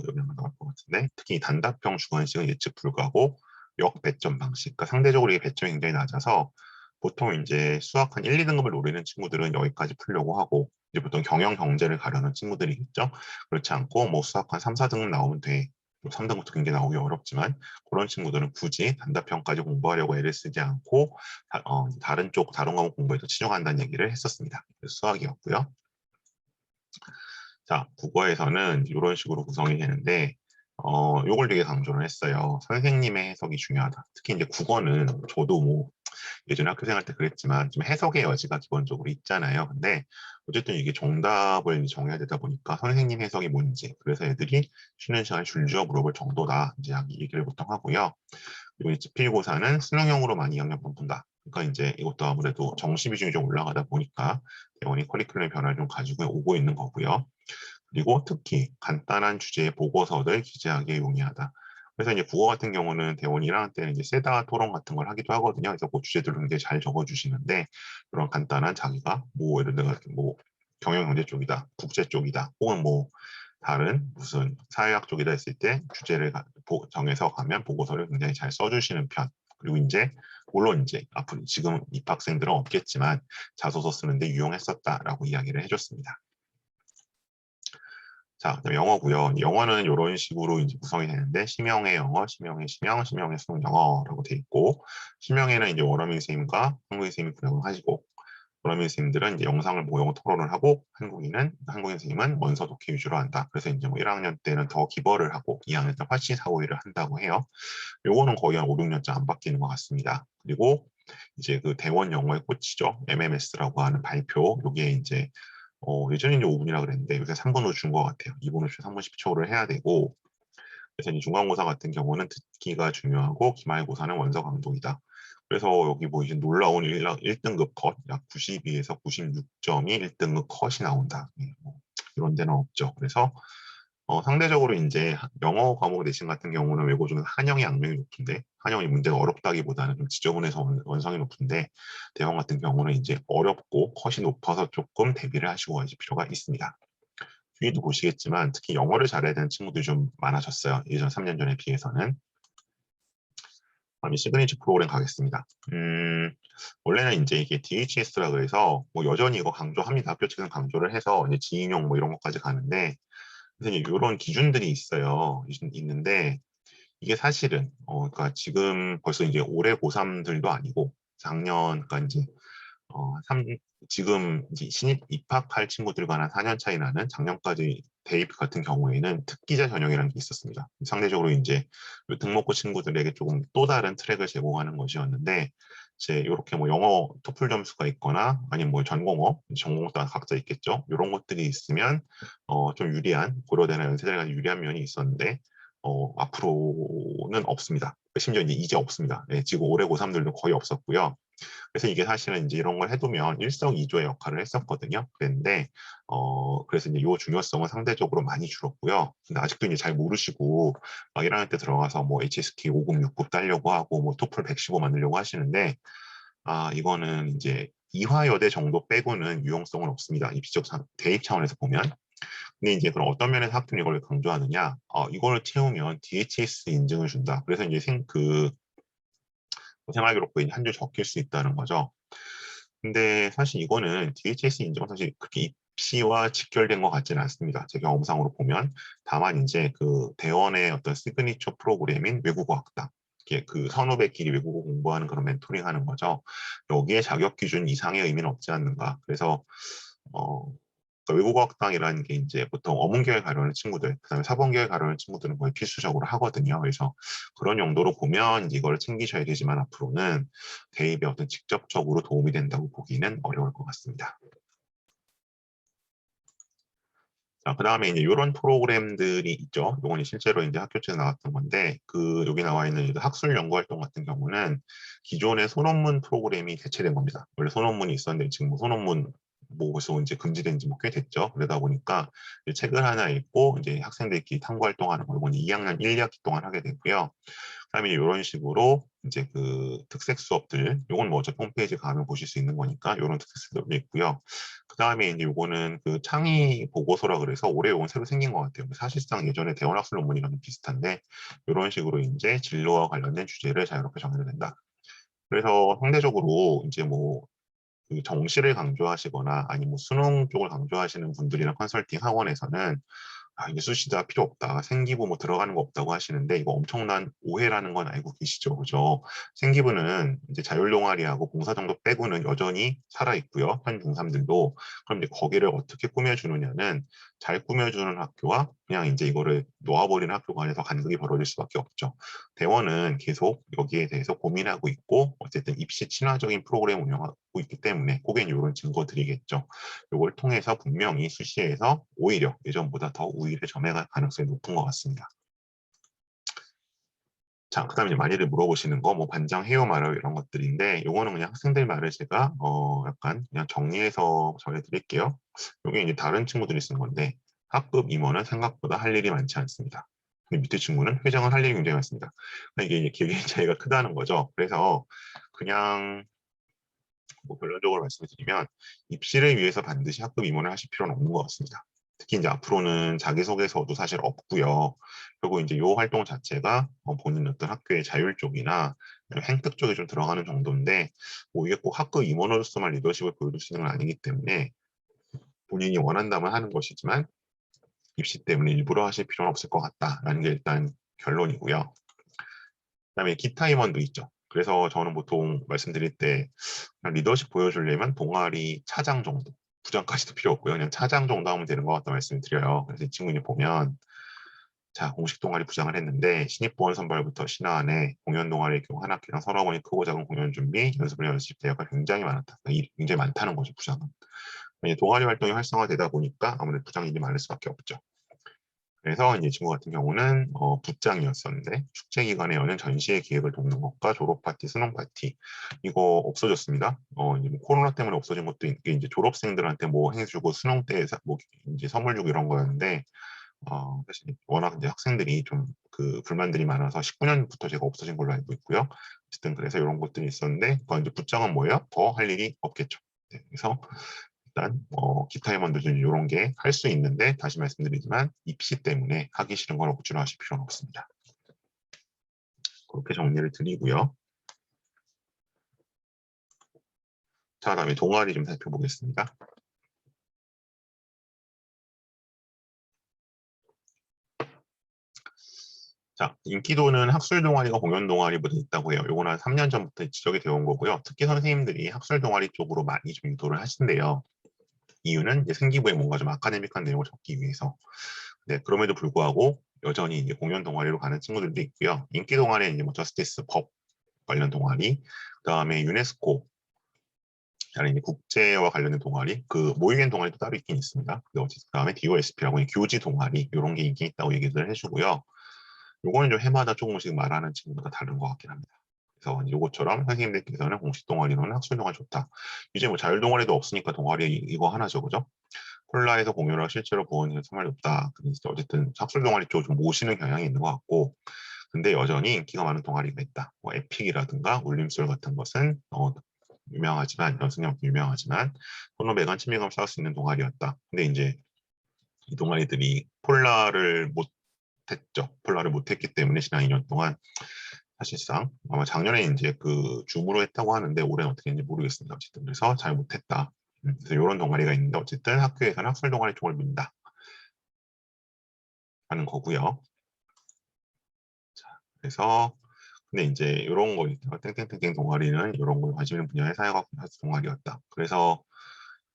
여기 한번 나올 것 같은데, 특히 단답형 주관식은 예측 불가고 역배점 방식, 그러니까 상대적으로 이 배점이 굉장히 낮아서 보통 이제 수학 한 1, 2등급을 노리는 친구들은 여기까지 풀려고 하고, 이제 보통 경영 경제를 가려는 친구들이겠죠. 그렇지 않고 뭐 수학 한 3, 4등급 나오면 돼. 3등급도 굉장히 나오기 어렵지만 그런 친구들은 굳이 단답형까지 공부하려고 애를 쓰지 않고 다른 과목 공부에도 치중한다는 얘기를 했었습니다. 수학이었고요. 자, 국어에서는 이런 식으로 구성이 되는데, 요걸 되게 강조를 했어요. 선생님의 해석이 중요하다. 특히 이제 국어는 저도 뭐 예전에 학교 생활 때 그랬지만 좀 해석의 여지가 기본적으로 있잖아요. 근데 어쨌든 이게 정답을 정해야 되다 보니까 선생님 해석이 뭔지, 그래서 애들이 쉬는 시간에 줄지어 물어볼 정도다, 이제 얘기를 보통 하고요. 그리고 이제 필고사는 수능형으로 많이 영역만 본다. 그러니까 이제 이것도 아무래도 정시 비중이 좀 올라가다 보니까 대원이 커리큘럼 변화를 좀 가지고 오고 있는 거고요. 그리고 특히 간단한 주제의 보고서를 기재하기에 용이하다. 그래서 이제 국어 같은 경우는 대원이랑 때는 이제 세다 토론 같은 걸 하기도 하거든요. 그래서 그 주제들을 굉장히 잘 적어주시는데, 그런 간단한 자기가 뭐 예를 들어 뭐 경영 경제 쪽이다, 국제 쪽이다, 혹은 뭐 다른 무슨 사회학 쪽이다 했을 때 주제를 정해서 가면 보고서를 굉장히 잘 써주시는 편. 그리고 이제 물론 이제 앞으로 지금 입학생들은 없겠지만 자소서 쓰는데 유용했었다라고 이야기를 해줬습니다. 자, 그다음 영어고요. 영어는 이런 식으로 이제 구성이 되는데, 심형의 영어, 심형의 심형, 심형의 수능 영어라고 돼 있고, 심형에는 이제 원어민 선생님과 한국인 선생님이 분양을 하시고, 원어민 선생님들은 이제 영상을 모형 토론을 하고, 한국인 선생님은 원서 독해 위주로 한다. 그래서 이제 뭐 1학년 때는 더 기벌을 하고 2학년 때 훨씬 사고일을 한다고 해요. 요거는 거의 한 5, 6년째 안 바뀌는 것 같습니다. 그리고 이제 그 대원 영어의 꽃이죠. MMS라고 하는 발표. 요게 이제 예전에 이제 5분이라 그랬는데 요새 3분으로 준 것 같아요. 2분 50초, 3분 10초를 해야 되고, 그래서 이제 중간고사 같은 경우는 듣기가 중요하고 기말고사는 원서 강독이다. 그래서 여기 뭐 이제 놀라운 1등급 컷, 약 92에서 96점이 1등급 컷이 나온다. 뭐 이런 데는 없죠. 그래서 상대적으로 이제 영어 과목 내신 같은 경우는 외고 중에 한영이 악명이 높은데, 한영이 문제가 어렵다기보다는 좀 지저분해서 원성이 높은데, 대형 같은 경우는 이제 어렵고 컷이 높아서 조금 대비를 하시고 가실 필요가 있습니다. 뒤에도 보시겠지만 특히 영어를 잘해야 되는 친구들이 좀 많아졌어요. 예전 3년 전에 비해서는. 다음에 시그니처 프로그램 가겠습니다. 원래는 이제 이게 DHS라고 해서 뭐 여전히 이거 강조합니다. 학교 측은 강조를 해서 이제 지인용 뭐 이런 것까지 가는데, 그래서 이런 기준들이 있어요. 있는데 이게 사실은 그러니까 지금 벌써 이제 올해 고3들도 아니고 작년, 그러니까 이제 어, 삼- 지금 이제 신입 입학할 친구들과 한 4년 차이 나는 작년까지 대입 같은 경우에는 특기자 전형이라는 게 있었습니다. 상대적으로 이제 등록고 친구들에게 조금 또 다른 트랙을 제공하는 것이었는데, 이제 이렇게 뭐 영어 토플 점수가 있거나 아니면 뭐 전공에 따라 각자 있겠죠. 이런 것들이 있으면 좀 유리한 고려대나 연세대가 유리한 면이 있었는데, 앞으로는 없습니다. 심지어 이제 없습니다. 예, 지금 올해 고3들도 거의 없었고요. 그래서 이게 사실은 이제 이런 걸 해두면 일석이조의 역할을 했었거든요. 그랬는데 그래서 이제 요 중요성은 상대적으로 많이 줄었고요. 근데 아직도 이제 잘 모르시고 막 1학년 때 들어가서 뭐 HSK 5급 6급 따려고 하고 뭐 토플 115 만들려고 하시는데 이거는 이제 이화여대 정도 빼고는 유용성은 없습니다. 입시적 대입 차원에서 보면. 근데 이제 그럼 어떤 면에서 학교는 이걸 강조하느냐? 이걸 채우면 DHS 인증을 준다. 그래서 이제 생활기록부에 한 줄 적힐 수 있다는 거죠. 근데 사실 이거는 DHS 인증은 사실 그렇게 입시와 직결된 것 같지는 않습니다. 제 경험상으로 보면. 다만 이제 그 대원의 어떤 시그니처 프로그램인 외국어 학당. 이게 그 선후배끼리 외국어 공부하는 그런 멘토링 하는 거죠. 여기에 자격 기준 이상의 의미는 없지 않는가. 그래서 어, 외국어학당이라는 게 이제 보통 어문계열 가려는 친구들, 그다음에 사본계열 가려는 친구들은 거의 필수적으로 하거든요. 그래서 그런 용도로 보면 이제 이걸 챙기셔야 되지만 앞으로는 대입에 어떤 직접적으로 도움이 된다고 보기는 어려울 것 같습니다. 자, 그 다음에 이제 이런 프로그램들이 있죠. 요건 실제로 이제 학교 측에서 나왔던 건데, 여기 나와 있는 학술 연구 활동 같은 경우는 기존의 소논문 프로그램이 대체된 겁니다. 원래 소논문이 있었는데 지금 뭐 소논문 뭐 벌써 이제 금지된 지 뭐 꽤 됐죠. 그러다 보니까 책을 하나 읽고 이제 학생들끼리 탐구 활동하는 걸 이번 2학년 1학기 동안 하게 되고요. 그다음에 이런 식으로 이제 그 특색 수업들, 요건 뭐 어차피 홈페이지 가면 보실 수 있는 거니까 이런 특색 수업도 있고요. 그다음에 이제 요거는 그 창의 보고서라 그래서 올해 요건 새로 생긴 것 같아요. 사실상 예전에 대원학술 논문이랑 비슷한데 이런 식으로 이제 진로와 관련된 주제를 자유롭게 정해도 된다. 그래서 상대적으로 이제 뭐 그 정시를 강조하시거나 아니면 뭐 수능 쪽을 강조하시는 분들이나 컨설팅 학원에서는 이게 수시다 필요 없다. 생기부 뭐 들어가는 거 없다고 하시는데 이거 엄청난 오해라는 건 알고 계시죠? 그죠? 생기부는 이제 자율동아리하고 봉사 정도 빼고는 여전히 살아있고요. 현 중3들도. 그럼 이제 거기를 어떻게 꾸며주느냐는 잘 꾸며주는 학교와 그냥 이제 이거를 놓아버리는 학교 간에서 간극이 벌어질 수밖에 없죠. 대원은 계속 여기에 대해서 고민하고 있고 어쨌든 입시 친화적인 프로그램 운영하고 있기 때문에 꼭엔 이런 증거들이겠죠. 이걸 통해서 분명히 수시에서 오히려 예전보다 더 우위를 점해갈 가능성이 높은 것 같습니다. 자, 그 다음에 많이들 물어보시는 거, 뭐 반장 해요 말아요 이런 것들인데, 요거는 그냥 학생들 말을 제가 약간 그냥 정리해서 전해드릴게요. 요게 이제 다른 친구들이 쓴 건데, 학급 임원은 생각보다 할 일이 많지 않습니다. 근데 밑에 친구는 회장은 할 일이 굉장히 많습니다. 이게 이제 개개인 차이가 크다는 거죠. 그래서 그냥 뭐 결론적으로 말씀드리면 입시를 위해서 반드시 학급 임원을 하실 필요는 없는 것 같습니다. 특히 이제 앞으로는 자기소개서도 사실 없고요. 그리고 이제 이 활동 자체가 본인 어떤 학교의 자율 쪽이나 행특 쪽에 좀 들어가는 정도인데 뭐 이게 꼭 학급 임원으로서만 리더십을 보여줄 수 있는 건 아니기 때문에 본인이 원한다면 하는 것이지만 입시 때문에 일부러 하실 필요는 없을 것 같다라는 게 일단 결론이고요. 그다음에 기타 임원도 있죠. 그래서 저는 보통 말씀드릴 때 리더십 보여주려면 동아리 차장 정도, 부장까지도 필요 없고요. 그냥 차장 정도 하면 되는 것 같다 말씀을 드려요. 그래서 이 친구님 보면 자 공식 동아리 부장을 했는데 신입부원 선발부터 신화안에 공연 동아리 경우 한 학기당 서너 번의 크고 작은 공연 준비, 연습을 연습 대회가 굉장히 많았다. 굉장히 많다는 거죠 부장은. 동아리 활동이 활성화되다 보니까 아무래도 부장 일이 많을 수밖에 없죠. 그래서 이제 친구 같은 경우는 부장이었었는데 축제 기간에 여는 전시회 기획을 돕는 것과 졸업 파티, 수능 파티 이거 없어졌습니다. 이제 뭐 코로나 때문에 없어진 것도 있게 이제 졸업생들한테 뭐 해주고 수능 때 뭐 이제 선물 주고 이런 거였는데 사실 워낙 이제 학생들이 좀 그 불만들이 많아서 19년부터 제가 없어진 걸로 알고 있고요. 어쨌든 그래서 이런 것들이 있었는데 그건 이제 부장은 뭐예요? 더 할 일이 없겠죠. 네, 그래서 일단 기타 회원들 중 이런 게 할 수 있는데 다시 말씀드리지만 입시 때문에 하기 싫은 걸 억지로 하실 필요는 없습니다. 그렇게 정리를 드리고요. 자, 다음에 동아리 좀 살펴보겠습니다. 자, 인기도는 학술 동아리가 공연 동아리보다 있다고 해요. 요거는 한 3년 전부터 지적이 되어 온 거고요. 특히 선생님들이 학술 동아리 쪽으로 많이 좀 유도를 하신대요. 이유는 이제 생기부에 뭔가 좀 아카데믹한 내용을 적기 위해서. 네, 그럼에도 불구하고 여전히 이제 공연 동아리로 가는 친구들도 있고요. 인기 동아리는 이제 뭐 저스티스 법 관련 동아리, 그다음에 유네스코, 이제 국제와 관련된 동아리, 그 모의견 동아리도 따로 있긴 있습니다. 그다음에 DOSP라고 교지 동아리 이런 게 인기 있다고 얘기를 해주고요. 요거는 좀 해마다 조금씩 말하는 친구보다 다른 것 같긴 합니다. 그래서 요것처럼 선생님들께서는 공식 동아리로는 학술 동아리 좋다. 이제 뭐 자율 동아리도 없으니까 동아리 이거 하나죠, 그죠? 콜라에서 공유를 실제로 보원해서 정말 높다. 근데 어쨌든 학술 동아리 쪽을 좀 모시는 경향이 있는 것 같고, 근데 여전히 인기가 많은 동아리가 있다. 뭐 에픽이라든가 울림술 같은 것은 유명하지만 연승력 유명하지만 손로 매간 친밀감 쌓을 수 있는 동아리였다. 근데 이제 이 동아리들이 폴라를 못했죠. 폴라를 못했기 때문에 지난 2년 동안 사실상 아마 작년에 이제 그 줌으로 했다고 하는데 올해는 어떻게 했는지 모르겠습니다. 어쨌든 그래서 잘 못했다. 그래서 이런 동아리가 있는데 어쨌든 학교에서는 학술 동아리 쪽을 민다 하는 거고요. 자, 그래서 근데 이제 이런 거 있죠. 땡땡땡땡 동아리는 이런 거 관심 있는 분야의 사회과학 동아리였다. 그래서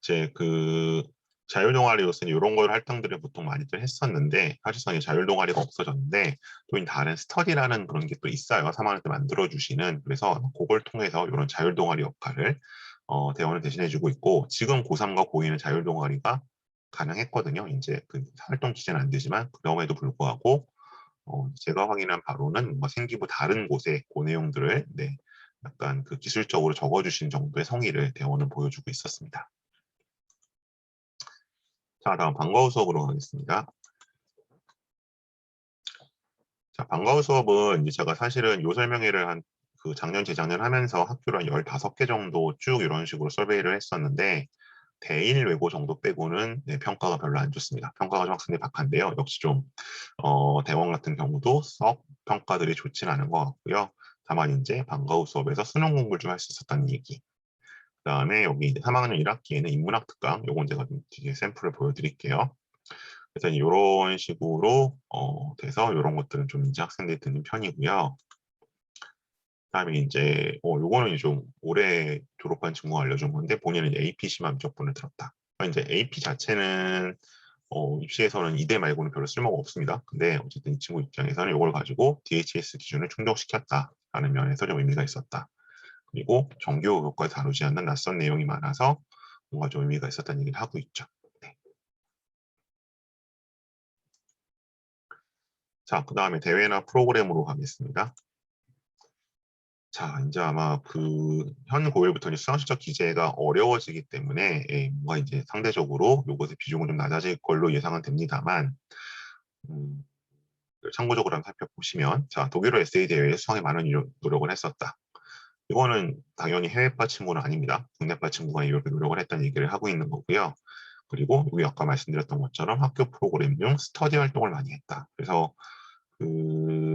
이제 그 자율 동아리로서는 이런 걸 활동들을 보통 많이들 했었는데 사실상 자율 동아리가 없어졌는데 또 다른 스터디라는 그런 게 또 있어요. 3학년 때 만들어 주시는. 그래서 그걸 통해서 이런 자율 동아리 역할을 대원을 대신해주고 있고 지금 고3과 고2는 자율 동아리가 가능했거든요. 이제 그 활동 기재는 안 되지만 그럼에도 불구하고 제가 확인한 바로는 뭔가 생기부 다른 곳에 그 내용들을 네, 약간 그 기술적으로 적어주신 정도의 성의를 대원은 보여주고 있었습니다. 자, 다음 방과후 수업으로 가겠습니다. 자, 방과후 수업은 이제 제가 사실은 요 설명회를 한 그 작년, 재작년 하면서 학교를 한 15개 정도 쭉 이런 식으로 서베이를 했었는데 대일 외고 정도 빼고는 네, 평가가 별로 안 좋습니다. 평가가 좀 학생들이 박한데요. 역시 좀 대원 같은 경우도 썩 평가들이 좋지는 않은 것 같고요. 다만 이제 방과후 수업에서 수능 공부를 좀 할 수 있었다는 얘기. 그다음에 여기 이제 3학년 1학기에는 인문학 특강, 요건 제가 좀 뒤에 샘플을 보여드릴게요. 그래서 이런 식으로 돼서 이런 것들은 좀 이제 학생들이 듣는 편이고요. 그다음에 이제 요거는 좀 올해 졸업한 친구가 알려준 건데 본인은 AP 심화 면접본을 들었다. 그러니까 이제 AP 자체는 입시에서는 이대 말고는 별로 쓸모가 없습니다. 근데 어쨌든 이 친구 입장에서는 이걸 가지고 DHS 기준을 충족시켰다라는 면에서 좀 의미가 있었다. 그리고 정규 교과에 다루지 않는 낯선 내용이 많아서 뭔가 좀 의미가 있었다는 얘기를 하고 있죠. 네. 자, 그 다음에 대회나 프로그램으로 가겠습니다. 자, 이제 아마 그 현 고일부터 수상 실적 기재가 어려워지기 때문에 뭔가 이제 상대적으로 요것의 비중은 좀 낮아질 걸로 예상은 됩니다만 음, 참고적으로 한번 살펴보시면 자, 독일어 에세이 대회에 수상에 많은 노력을 했었다. 이거는 당연히 해외파 친구는 아닙니다. 국내파 친구가 이렇게 노력을 했다는 얘기를 하고 있는 거고요. 그리고 여기 아까 말씀드렸던 것처럼 학교 프로그램 중 스터디 활동을 많이 했다. 그래서 그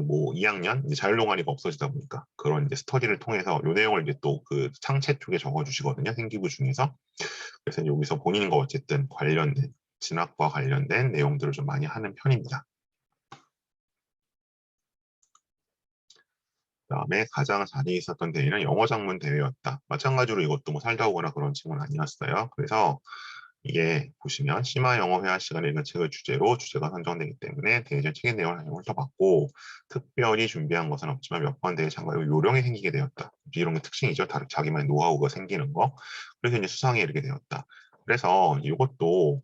뭐 2학년 이제 자율동아리가 없어지다 보니까 그런 이제 스터디를 통해서 요 내용을 이제 또 그 창체 쪽에 적어주시거든요. 생기부 중에서. 그래서 여기서 본인과 어쨌든 관련된 진학과 관련된 내용들을 좀 많이 하는 편입니다. 그다음에 가장 자리에 있었던 대회는 영어 작문 대회였다. 마찬가지로 이것도 뭐 살다 오거나 그런 친구는 아니었어요. 그래서 이게 보시면 심화 영어 회화 시간에 읽은 책을 주제로 주제가 선정되기 때문에 대회전 책의 내용을 훑어봤고 특별히 준비한 것은 없지만 몇 번 대회 참가 요령이 생기게 되었다. 이런 게 특징이죠. 자기만의 노하우가 생기는 거. 그래서 이제 수상에 이르게 되었다. 그래서 이것도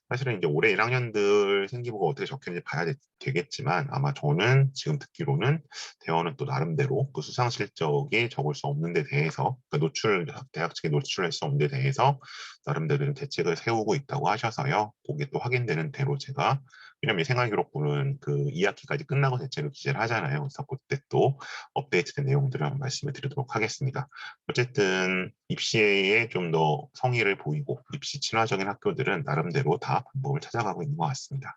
사실은 이제 올해 1학년들 생기부가 어떻게 적혔는지 봐야 되겠지만 아마 저는 지금 듣기로는 대원은 또 나름대로 그 수상 실적이 적을 수 없는 데 대해서 그러니까 대학 측에 노출할 수 없는 데 대해서 나름대로 대책을 세우고 있다고 하셔서요. 그게 또 확인되는 대로 제가 왜냐면 생활기록부는 그 2학기까지 끝나고 대체로 기재를 하잖아요. 그래서 그때 또 업데이트된 내용들을 한번 말씀을 드리도록 하겠습니다. 어쨌든 입시에 좀 더 성의를 보이고 입시 친화적인 학교들은 나름대로 다 방법을 찾아가고 있는 것 같습니다.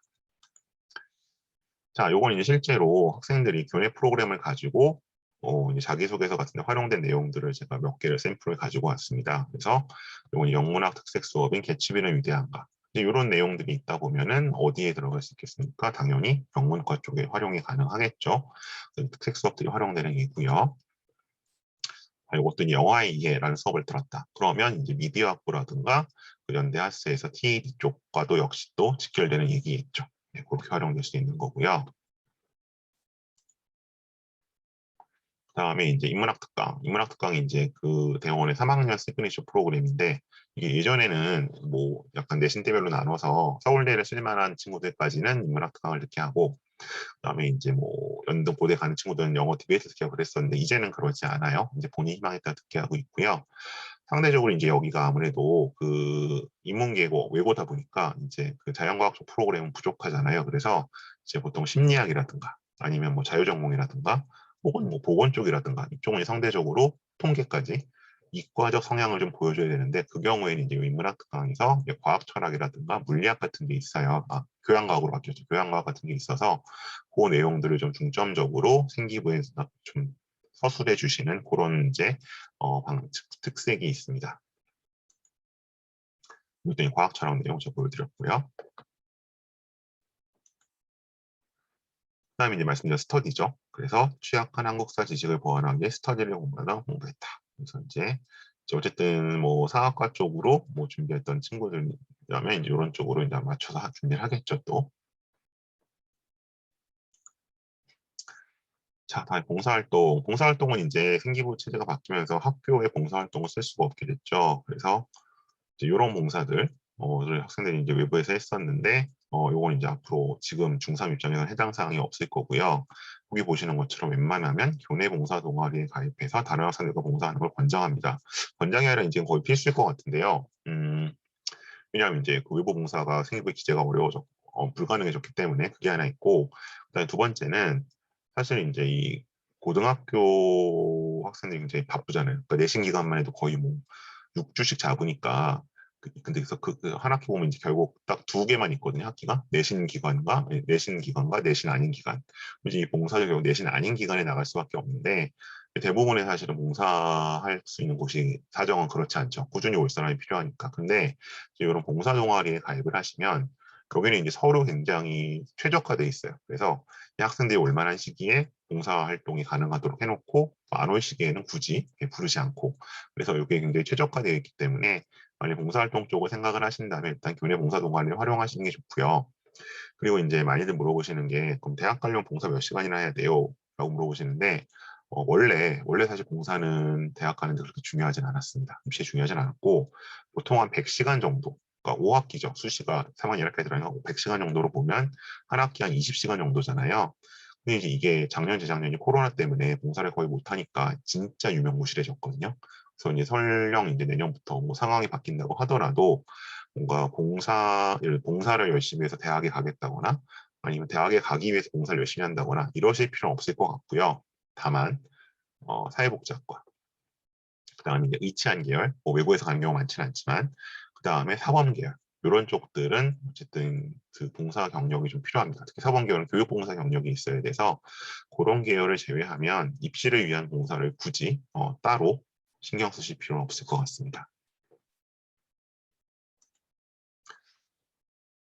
자, 요건 이제 실제로 학생들이 교내 프로그램을 가지고 이제 자기소개서 같은 데 활용된 내용들을 제가 몇 개를 샘플을 가지고 왔습니다. 그래서 요건 영문학 특색 수업인 개츠비는 위대한가 이런 내용들이 있다 보면은 어디에 들어갈 수 있겠습니까? 당연히 영문과 쪽에 활용이 가능하겠죠. 특색 수업들이 활용되는 게 있고요. 이것도 영화의 이해라는 수업을 들었다. 그러면 이제 미디어 학부라든가 그 연대하스에서 TAD 쪽과도 역시 또 직결되는 얘기겠죠. 네, 그렇게 활용될 수 있는 거고요. 그다음에 이제 인문학 특강. 인문학 특강이 이제 그 대학원의 3학년 시그니처 프로그램인데 이게 예전에는 뭐 약간 내신대별로 나눠서 서울대를 쓸 만한 친구들까지는 인문학 특강을 듣게 하고 그다음에 이제 뭐 연등 고대 가는 친구들은 영어 디베이트 듣게 하고 그랬었는데 이제는 그렇지 않아요. 이제 본인이 희망에 따라 듣게 하고 있고요. 상대적으로 이제 여기가 아무래도 그 인문계고 외고다 보니까 이제 그 자연과학 쪽 프로그램은 부족하잖아요. 그래서 이제 보통 심리학이라든가 아니면 뭐 자유전공이라든가 혹은 뭐 보건 쪽이라든가 이쪽은 상대적으로 통계까지 이과적 성향을 좀 보여줘야 되는데 그 경우에는 이제 인문학 특강에서 이제 과학 철학이라든가 물리학 같은 게 있어요. 교양과학으로 바뀌었죠. 교양과학 같은 게 있어서 그 내용들을 좀 중점적으로 생기부에서 좀 서술해 주시는 그런 이제 특색이 있습니다. 이것도 과학 철학 내용 제가 보여드렸고요. 그다음에 이제 말씀드린 스터디죠. 그래서 취약한 한국사 지식을 보완하기 위해 스터디를 공부했다. 그래서 이제 어쨌든 뭐 사학과 쪽으로 뭐 준비했던 친구들이라면 이제 이런 쪽으로 이제 맞춰서 준비를 하겠죠 또. 자, 다음에 봉사활동. 봉사활동은 이제 생기부 체제가 바뀌면서 학교에 봉사활동을 쓸 수가 없게 됐죠. 그래서 이제 이런 봉사들 저희 학생들이 이제 외부에서 했었는데 요건 이제 앞으로 지금 중3 입장에서는 해당 사항이 없을 거고요. 여기 보시는 것처럼 웬만하면 교내 봉사 동아리에 가입해서 다른 학생들과 봉사하는 걸 권장합니다. 권장이 아니라 이제 거의 필수일 것 같은데요. 왜냐하면 이제 그 외부 봉사가 생기부의 기재가 불가능해졌기 때문에 그게 하나 있고, 그다음에 두 번째는 사실 이제 이 고등학교 학생들이 굉장히 바쁘잖아요. 그러니까 내신 기간만 해도 거의 뭐 6주씩 잡으니까 근데 그래서 한 학기 보면 이제 결국 딱 두 개만 있거든요. 학기가 내신 기간과 내신 아닌 기간. 이제 이 봉사도 결국 내신 아닌 기간에 나갈 수밖에 없는데 대부분의 사실은 봉사할 수 있는 곳이 사정은 그렇지 않죠. 꾸준히 올 사람이 필요하니까. 근데 이런 봉사 동아리에 가입을 하시면 거기는 이제 서로 굉장히 최적화돼 있어요. 그래서 이 학생들이 올 만한 시기에 봉사 활동이 가능하도록 해놓고 안 올 시기에는 굳이 부르지 않고 그래서 이게 굉장히 최적화되어 있기 때문에 만약 봉사활동 쪽을 생각을 하신다면 일단 교내 봉사 동아리를 활용하시는 게 좋고요. 그리고 이제 많이들 물어보시는 게 그럼 대학 관련 봉사 몇 시간이나 해야 돼요? 라고 물어보시는데 원래 사실 봉사는 대학 가는데 그렇게 중요하진 않았습니다. 입시에 중요하진 않았고 보통 한 100시간 정도 그러니까 5학기죠. 수시가 3학년 1학기까지 들어가니까 100시간 정도로 보면 한 학기 한 20시간 정도잖아요. 근데 이제 이게 작년, 재작년이 코로나 때문에 봉사를 거의 못하니까 진짜 유명무실해졌거든요. 그래서 이제 설령 이제 내년부터 뭐 상황이 바뀐다고 하더라도 뭔가 봉사를 열심히 해서 대학에 가겠다거나 아니면 대학에 가기 위해서 봉사를 열심히 한다거나 이러실 필요는 없을 것 같고요. 다만 사회복지학과, 그다음에 이제 의치안 계열, 뭐 외부에서 가는 경우 많지는 않지만 그다음에 사범 계열 이런 쪽들은 어쨌든 그 봉사 경력이 좀 필요합니다. 특히 사범 계열은 교육봉사 경력이 있어야 돼서 그런 계열을 제외하면 입시를 위한 봉사를 굳이 따로 신경 쓰실 필요는 없을 것 같습니다.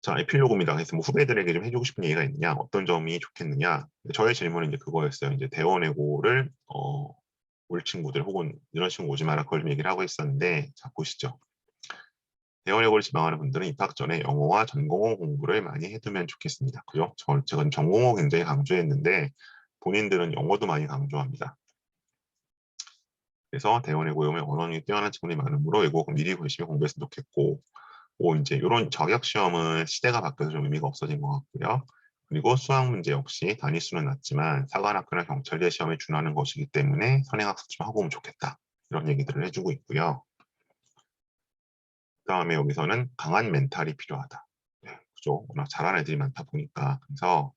자, 에필로그입니다. 그래서 뭐 후배들에게 좀 해주고 싶은 얘기가 있느냐, 어떤 점이 좋겠느냐. 저의 질문은 이제 그거였어요. 이제 대원외고를 올 친구들 혹은 이런 친구 오지 마라 그걸 좀 얘기를 하고 있었는데, 자 보시죠. 대원외고를 지망하는 분들은 입학 전에 영어와 전공어 공부를 많이 해두면 좋겠습니다. 그죠? 제가 전공어 굉장히 강조했는데 본인들은 영어도 많이 강조합니다. 그래서 대원외고에 오면 언어능력이 뛰어난 친구들이 많으므로 외국어 미리 열심히 공부했으면 좋겠고 이제 이런 자격 시험은 시대가 바뀌어서 좀 의미가 없어진 것 같고요. 그리고 수학 문제 역시 단위수는 낮지만 사관학교나 경찰대 시험에 준하는 것이기 때문에 선행학습 좀 하고 오면 좋겠다. 이런 얘기들을 해주고 있고요. 그다음에 여기서는 강한 멘탈이 필요하다. 네, 그죠? 워낙 잘하는 애들이 많다 보니까 그래서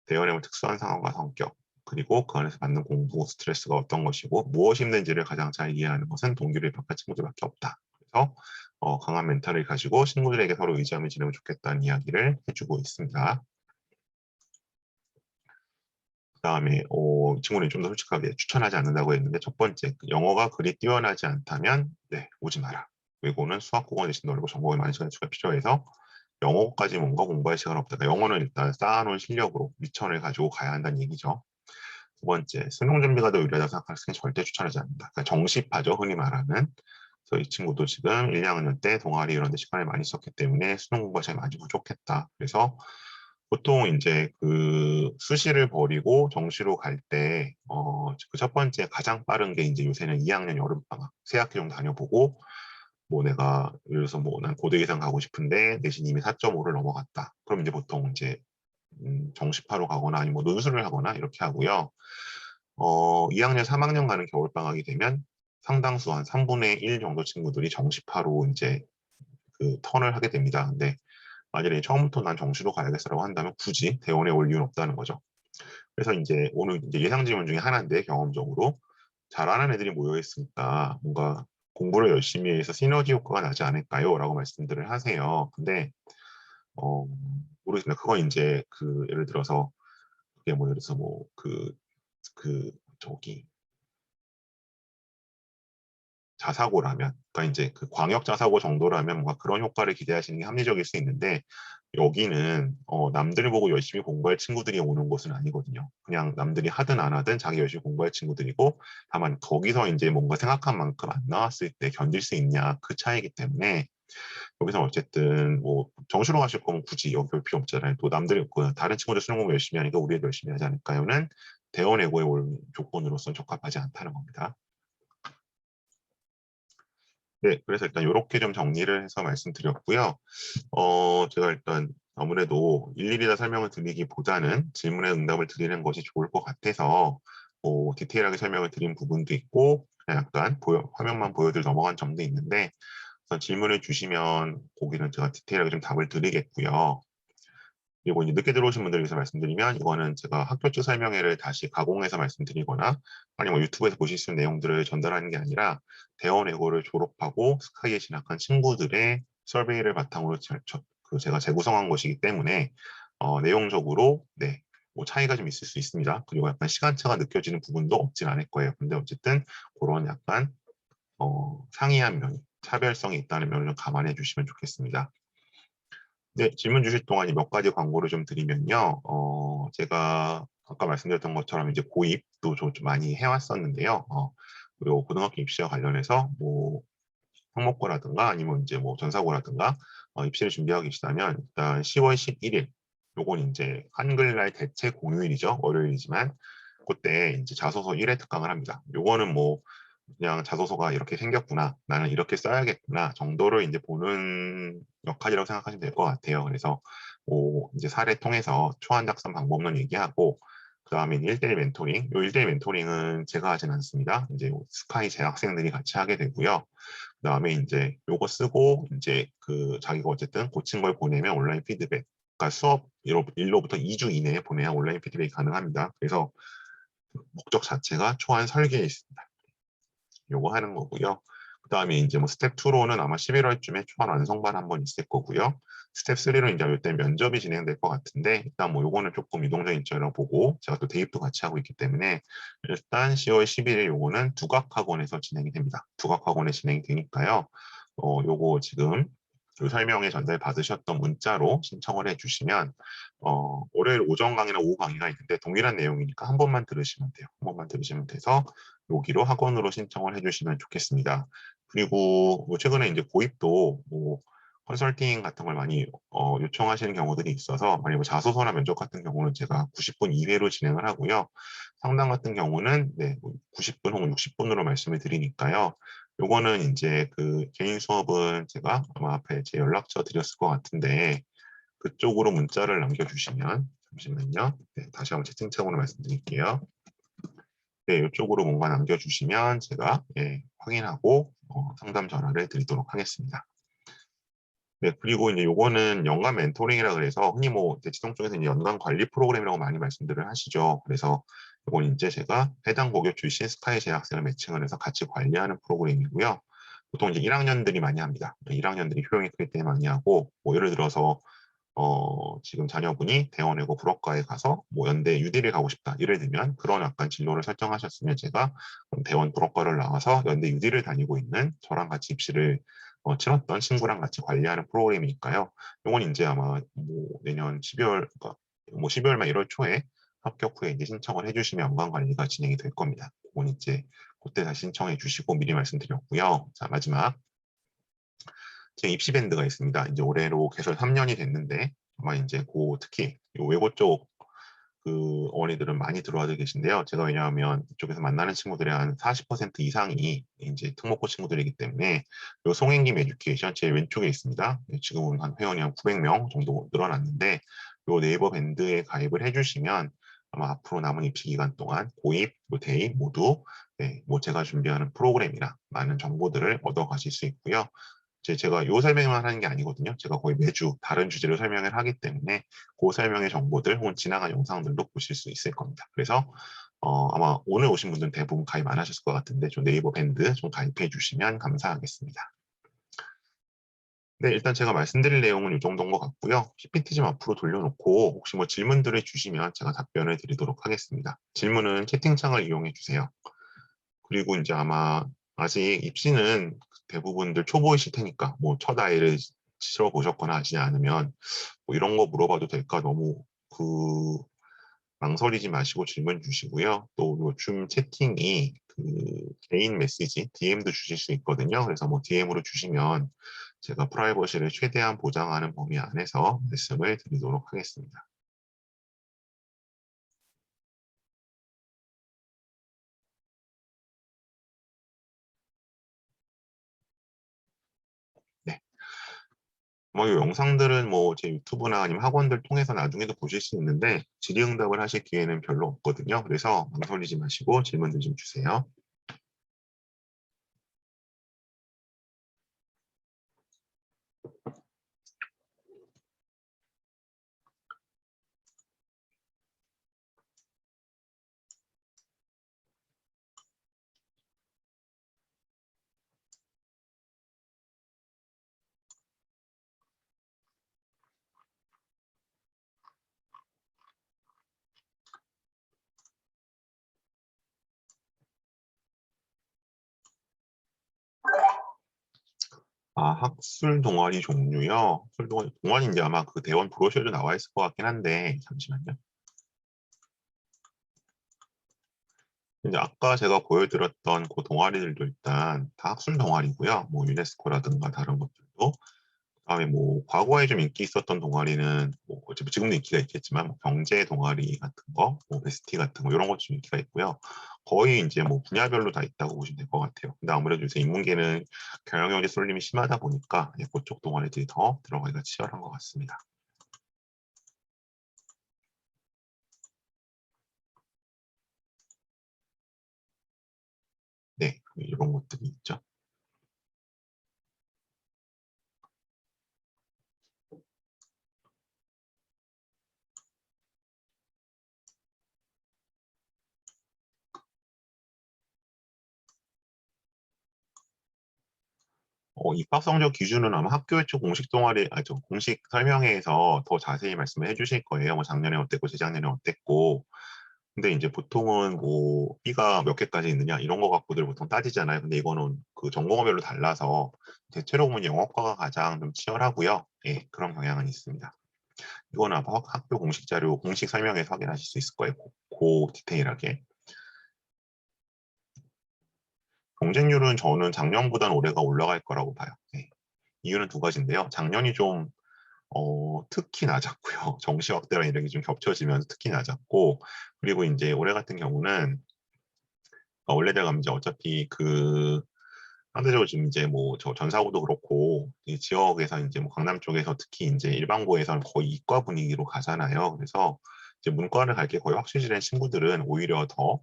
대연의 특수한 상황과 성격 그리고 그 안에서 받는 공부 스트레스가 어떤 것이고 무엇이 힘든지를 가장 잘 이해하는 것은 동기를 입학한 친구들밖에 없다. 그래서 강한 멘탈을 가지고 친구들에게 서로 의지하며 지내면 좋겠다는 이야기를 해주고 있습니다. 그다음에 친구는 좀 더 솔직하게 추천하지 않는다고 했는데 첫 번째 영어가 그리 뛰어나지 않다면 네, 오지 마라. 외고는 수학, 국어 대신 어렵고 전공에 많은 시간이 필요해서 영어까지 뭔가 공부할 시간 없다. 그러니까 영어는 일단 쌓아놓은 실력으로 미천을 가지고 가야 한다는 얘기죠. 두 번째, 수능 준비가 더 유리하다고 생각할 때는 절대 추천하지 않는다. 그러니까 정시파죠, 흔히 말하는. 그래서 이 친구도 지금 1, 2학년 때 동아리 이런 데 시간을 많이 썼기 때문에 수능 공부가 잘 많이 부족했다. 그래서 보통 이제 그 수시를 버리고 정시로 갈 때, 그 첫 번째 가장 빠른 게 이제 요새는 2학년 여름방학, 세 학기 정도 다녀보고, 뭐 내가, 예를 들어서 뭐 난 고대 이상 가고 싶은데 내신 이미 4.5를 넘어갔다. 그럼 이제 보통 이제, 정시파로 가거나 아니면 뭐 논술을 하거나 이렇게 하고요. 2학년, 3학년 가는 겨울방학이 되면 상당수 한 3분의 1 정도 친구들이 정시파로 이제 그 턴을 하게 됩니다. 근데 만약에 처음부터 난 정시로 가야겠어라고 한다면 굳이 대원에 올 이유는 없다는 거죠. 그래서 이제 오늘 이제 예상 질문 중에 하나인데 경험적으로 잘하는 애들이 모여 있으니까 뭔가 공부를 열심히 해서 시너지 효과가 나지 않을까요? 라고 말씀들을 하세요. 근데 어, 모르겠습니다. 그건 이제 그 예를 들어서 그게 뭐 예를 들어서 뭐 저기 자사고라면, 그러니까 이제 그 광역 자사고 정도라면 뭔가 그런 효과를 기대하시는 게 합리적일 수 있는데 여기는 남들 보고 열심히 공부할 친구들이 오는 곳은 아니거든요. 그냥 남들이 하든 안 하든 자기 열심히 공부할 친구들이고 다만 거기서 이제 뭔가 생각한 만큼 안 나왔을 때 견딜 수 있냐 그 차이기 때문에 여기서 어쨌든 뭐 정시로 가실 거면 굳이 여기 올 필요 없잖아요. 또 남들 다른 친구들 수능 공부 열심히 하니까 우리도 열심히 하지 않을까요는 대원외고에 올 조건으로서는 적합하지 않다는 겁니다. 네, 그래서 일단 이렇게 좀 정리를 해서 말씀드렸고요. 제가 일단 아무래도 일일이 다 설명을 드리기보다는 질문에 응답을 드리는 것이 좋을 것 같아서 뭐 디테일하게 설명을 드린 부분도 있고 그냥 약간 화면만 보여드려 넘어간 점도 있는데 우선 질문을 주시면 거기는 제가 디테일하게 좀 답을 드리겠고요. 그리고 이제 늦게 들어오신 분들 위해서 말씀드리면 이거는 제가 학교 측 설명회를 다시 가공해서 말씀드리거나 아니면 뭐 유튜브에서 보실 수 있는 내용들을 전달하는 게 아니라 대원외고를 졸업하고 스카이에 진학한 친구들의 서베이를 바탕으로 제가 재구성한 것이기 때문에 내용적으로 네, 뭐 차이가 좀 있을 수 있습니다. 그리고 약간 시간차가 느껴지는 부분도 없진 않을 거예요. 근데 어쨌든 그런 약간 상이한 면이 차별성이 있다는 면을 좀 감안해 주시면 좋겠습니다. 네, 질문 주실 동안 몇 가지 광고를 좀 드리면요. 제가 아까 말씀드렸던 것처럼 이제 고입도 좀 많이 해왔었는데요. 그리고 고등학교 입시와 관련해서 뭐 항목고라든가 아니면 이제 뭐 전사고라든가 입시를 준비하고 계시다면 일단 10월 11일 요건 이제 한글날 대체 공휴일이죠. 월요일이지만 그때 이제 자소서 1회 특강을 합니다. 요거는 뭐 그냥 자소서가 이렇게 생겼구나, 나는 이렇게 써야겠구나 정도를 이제 보는 역할이라고 생각하시면 될 것 같아요. 그래서 뭐 이제 사례 통해서 초안 작성 방법론 얘기하고 그 다음에 1대1 멘토링, 요 1대1 멘토링은 제가 하진 않습니다. 이제 스카이 재학생들이 같이 하게 되고요. 그 다음에 이제 요거 쓰고 이제 그 자기가 어쨌든 고친 걸 보내면 온라인 피드백, 그러니까 수업 일로부터 2주 이내에 보내야 온라인 피드백이 가능합니다. 그래서 목적 자체가 초안 설계에 있습니다. 요거 하는 거고요. 그 다음에 이제 뭐 스텝 2로는 아마 11월쯤에 초안 완성반 한번 있을 거고요. 스텝 3로 이제 이때 면접이 진행될 것 같은데 일단 뭐 요거는 조금 유동적인 입장이라고 보고 제가 또 대입도 같이 하고 있기 때문에 일단 10월 11일 요거는 두각학원에서 진행이 됩니다. 두각학원에 진행이 되니까요. 요거 지금 그 설명에 전달 받으셨던 문자로 신청을 해주시면 월요일 오전 강의나 오후 강의가 있는데 동일한 내용이니까 한 번만 들으시면 돼요. 한 번만 들으시면 돼서 여기로 학원으로 신청을 해주시면 좋겠습니다. 그리고 뭐 최근에 이제 고입도 뭐 컨설팅 같은 걸 많이 요청하시는 경우들이 있어서 만약 뭐 자소서나 면접 같은 경우는 제가 90분 이회로 진행을 하고요. 상담 같은 경우는 네, 90분 혹은 60분으로 말씀을 드리니까요. 요거는 이제 그 개인 수업은 제가 아마 앞에 제 연락처 드렸을 것 같은데 그쪽으로 문자를 남겨주시면 잠시만요. 네, 다시 한번 채팅창으로 말씀드릴게요. 네, 이쪽으로 뭔가 남겨주시면 제가 예, 확인하고 상담 전화를 드리도록 하겠습니다. 네, 그리고 이제 요거는 연간 멘토링이라 그래서 흔히 뭐 대치동 쪽에서 이제 연간 관리 프로그램이라고 많이 말씀들을 하시죠. 그래서 이건 이제 제가 해당 고교 출신 스카이 재학생을 매칭을 해서 같이 관리하는 프로그램이고요. 보통 이제 1학년들이 많이 합니다. 1학년들이 효용이 크기 때문에 많이 하고, 뭐 예를 들어서 지금 자녀분이 대원외고 불어과에 가서 뭐 연대 유디를 가고 싶다. 예를 들면 그런 약간 진로를 설정하셨으면 제가 대원 불어과를 나와서 연대 유디를 다니고 있는 저랑 같이 입시를 치렀던 친구랑 같이 관리하는 프로그램이니까요. 이건 이제 아마 뭐 내년 12월, 그러니까 뭐 12월 말 1월 초에 합격 후에 이제 신청을 해주시면 연관 관리가 진행이 될 겁니다. 그건 이제 그때 다시 신청해 주시고 미리 말씀드렸고요. 자, 마지막. 제 입시 밴드가 있습니다. 이제 올해로 개설 3년이 됐는데 아마 이제 특히 요 외고 쪽 그 어머니들은 많이 들어와도 계신데요. 제가 왜냐하면 이쪽에서 만나는 친구들의 한 40% 이상이 이제 특목고 친구들이기 때문에 요 송행김 에듀케이션 제 왼쪽에 있습니다. 지금은 한 회원이 한 900명 정도 늘어났는데 요 네이버 밴드에 가입을 해주시면 아마 앞으로 남은 입시 기간 동안 고입, 뭐 대입 모두 뭐 제가 준비하는 프로그램이나 많은 정보들을 얻어 가실 수 있고요. 제가 요 설명만 하는 게 아니거든요. 제가 거의 매주 다른 주제로 설명을 하기 때문에 그 설명의 정보들 혹은 지나간 영상들도 보실 수 있을 겁니다. 그래서 아마 오늘 오신 분들은 대부분 가입 안 하셨을 것 같은데 좀 네이버 밴드 좀 가입해 주시면 감사하겠습니다. 네, 일단 제가 말씀드릴 내용은 이 정도인 것 같고요. PPT 좀 앞으로 돌려놓고 혹시 뭐 질문들을 주시면 제가 답변을 드리도록 하겠습니다. 질문은 채팅창을 이용해 주세요. 그리고 이제 아마 아직 입시는 대부분들 초보이실 테니까 뭐 첫 아이를 치러 보셨거나 하지 않으면 뭐 이런 거 물어봐도 될까 너무 그 망설이지 마시고 질문 주시고요. 또 요즘 채팅이 그 개인 메시지 DM도 주실 수 있거든요. 그래서 뭐 DM으로 주시면 제가 프라이버시를 최대한 보장하는 범위 안에서 말씀을 드리도록 하겠습니다. 네. 뭐, 이 영상들은 뭐 제 유튜브나 아니면 학원들 통해서 나중에도 보실 수 있는데 질의응답을 하실 기회는 별로 없거든요. 그래서 망설이지 마시고 질문들 좀 주세요. 아, 학술 동아리 종류요? 학술 동아리 이제 아마 그 대원 브로셔도 나와 있을 것 같긴 한데 잠시만요. 이제 아까 제가 보여드렸던 그 동아리들도 일단 다 학술 동아리고요. 뭐 유네스코라든가 다른 것들도. 그다음에 뭐 과거에 좀 인기 있었던 동아리는 뭐 어차피 지금도 인기가 있겠지만 뭐 경제 동아리 같은 거, 뭐 베스티 같은 거 이런 것도 좀 인기가 있고요. 거의 이제 뭐 분야별로 다 있다고 보시면 될 것 같아요. 근데 아무래도 요새 인문계는 경영형제 쏠림이 심하다 보니까 그쪽 동아리들이 더 들어가기가 치열한 것 같습니다. 네, 이런 것들이 있죠. 입학 성적 기준은 아마 학교의 쪽 공식 동아리, 저 공식 설명회에서 더 자세히 말씀을 해주실 거예요. 뭐 작년에 어땠고, 재작년에 어땠고. 근데 이제 보통은 뭐 B가 몇 개까지 있느냐 이런 거 갖고들 보통 따지잖아요. 근데 이거는 그 전공어별로 달라서 대체로 보면 영어과가 가장 좀 치열하고요. 예, 그런 경향은 있습니다. 이거는 아마 학교 공식 자료, 공식 설명에서 확인하실 수 있을 거예요. 디테일하게. 경쟁률은 저는 작년보다는 올해가 올라갈 거라고 봐요. 예. 이유는 두 가지인데요. 작년이 좀 특히 낮았고요. 정시 확대랑 이런 게 좀 겹쳐지면서 특히 낮았고, 그리고 이제 올해 같은 경우는 원래대로 가면 이제 어차피 그 상대적으로 지금 이제 뭐 저 전사고도 그렇고 이 지역에서 이제 뭐 강남 쪽에서 특히 이제 일반고에서는 거의 이과 분위기로 가잖아요. 그래서 이제 문과를 갈 게 거의 확실시된 친구들은 오히려 더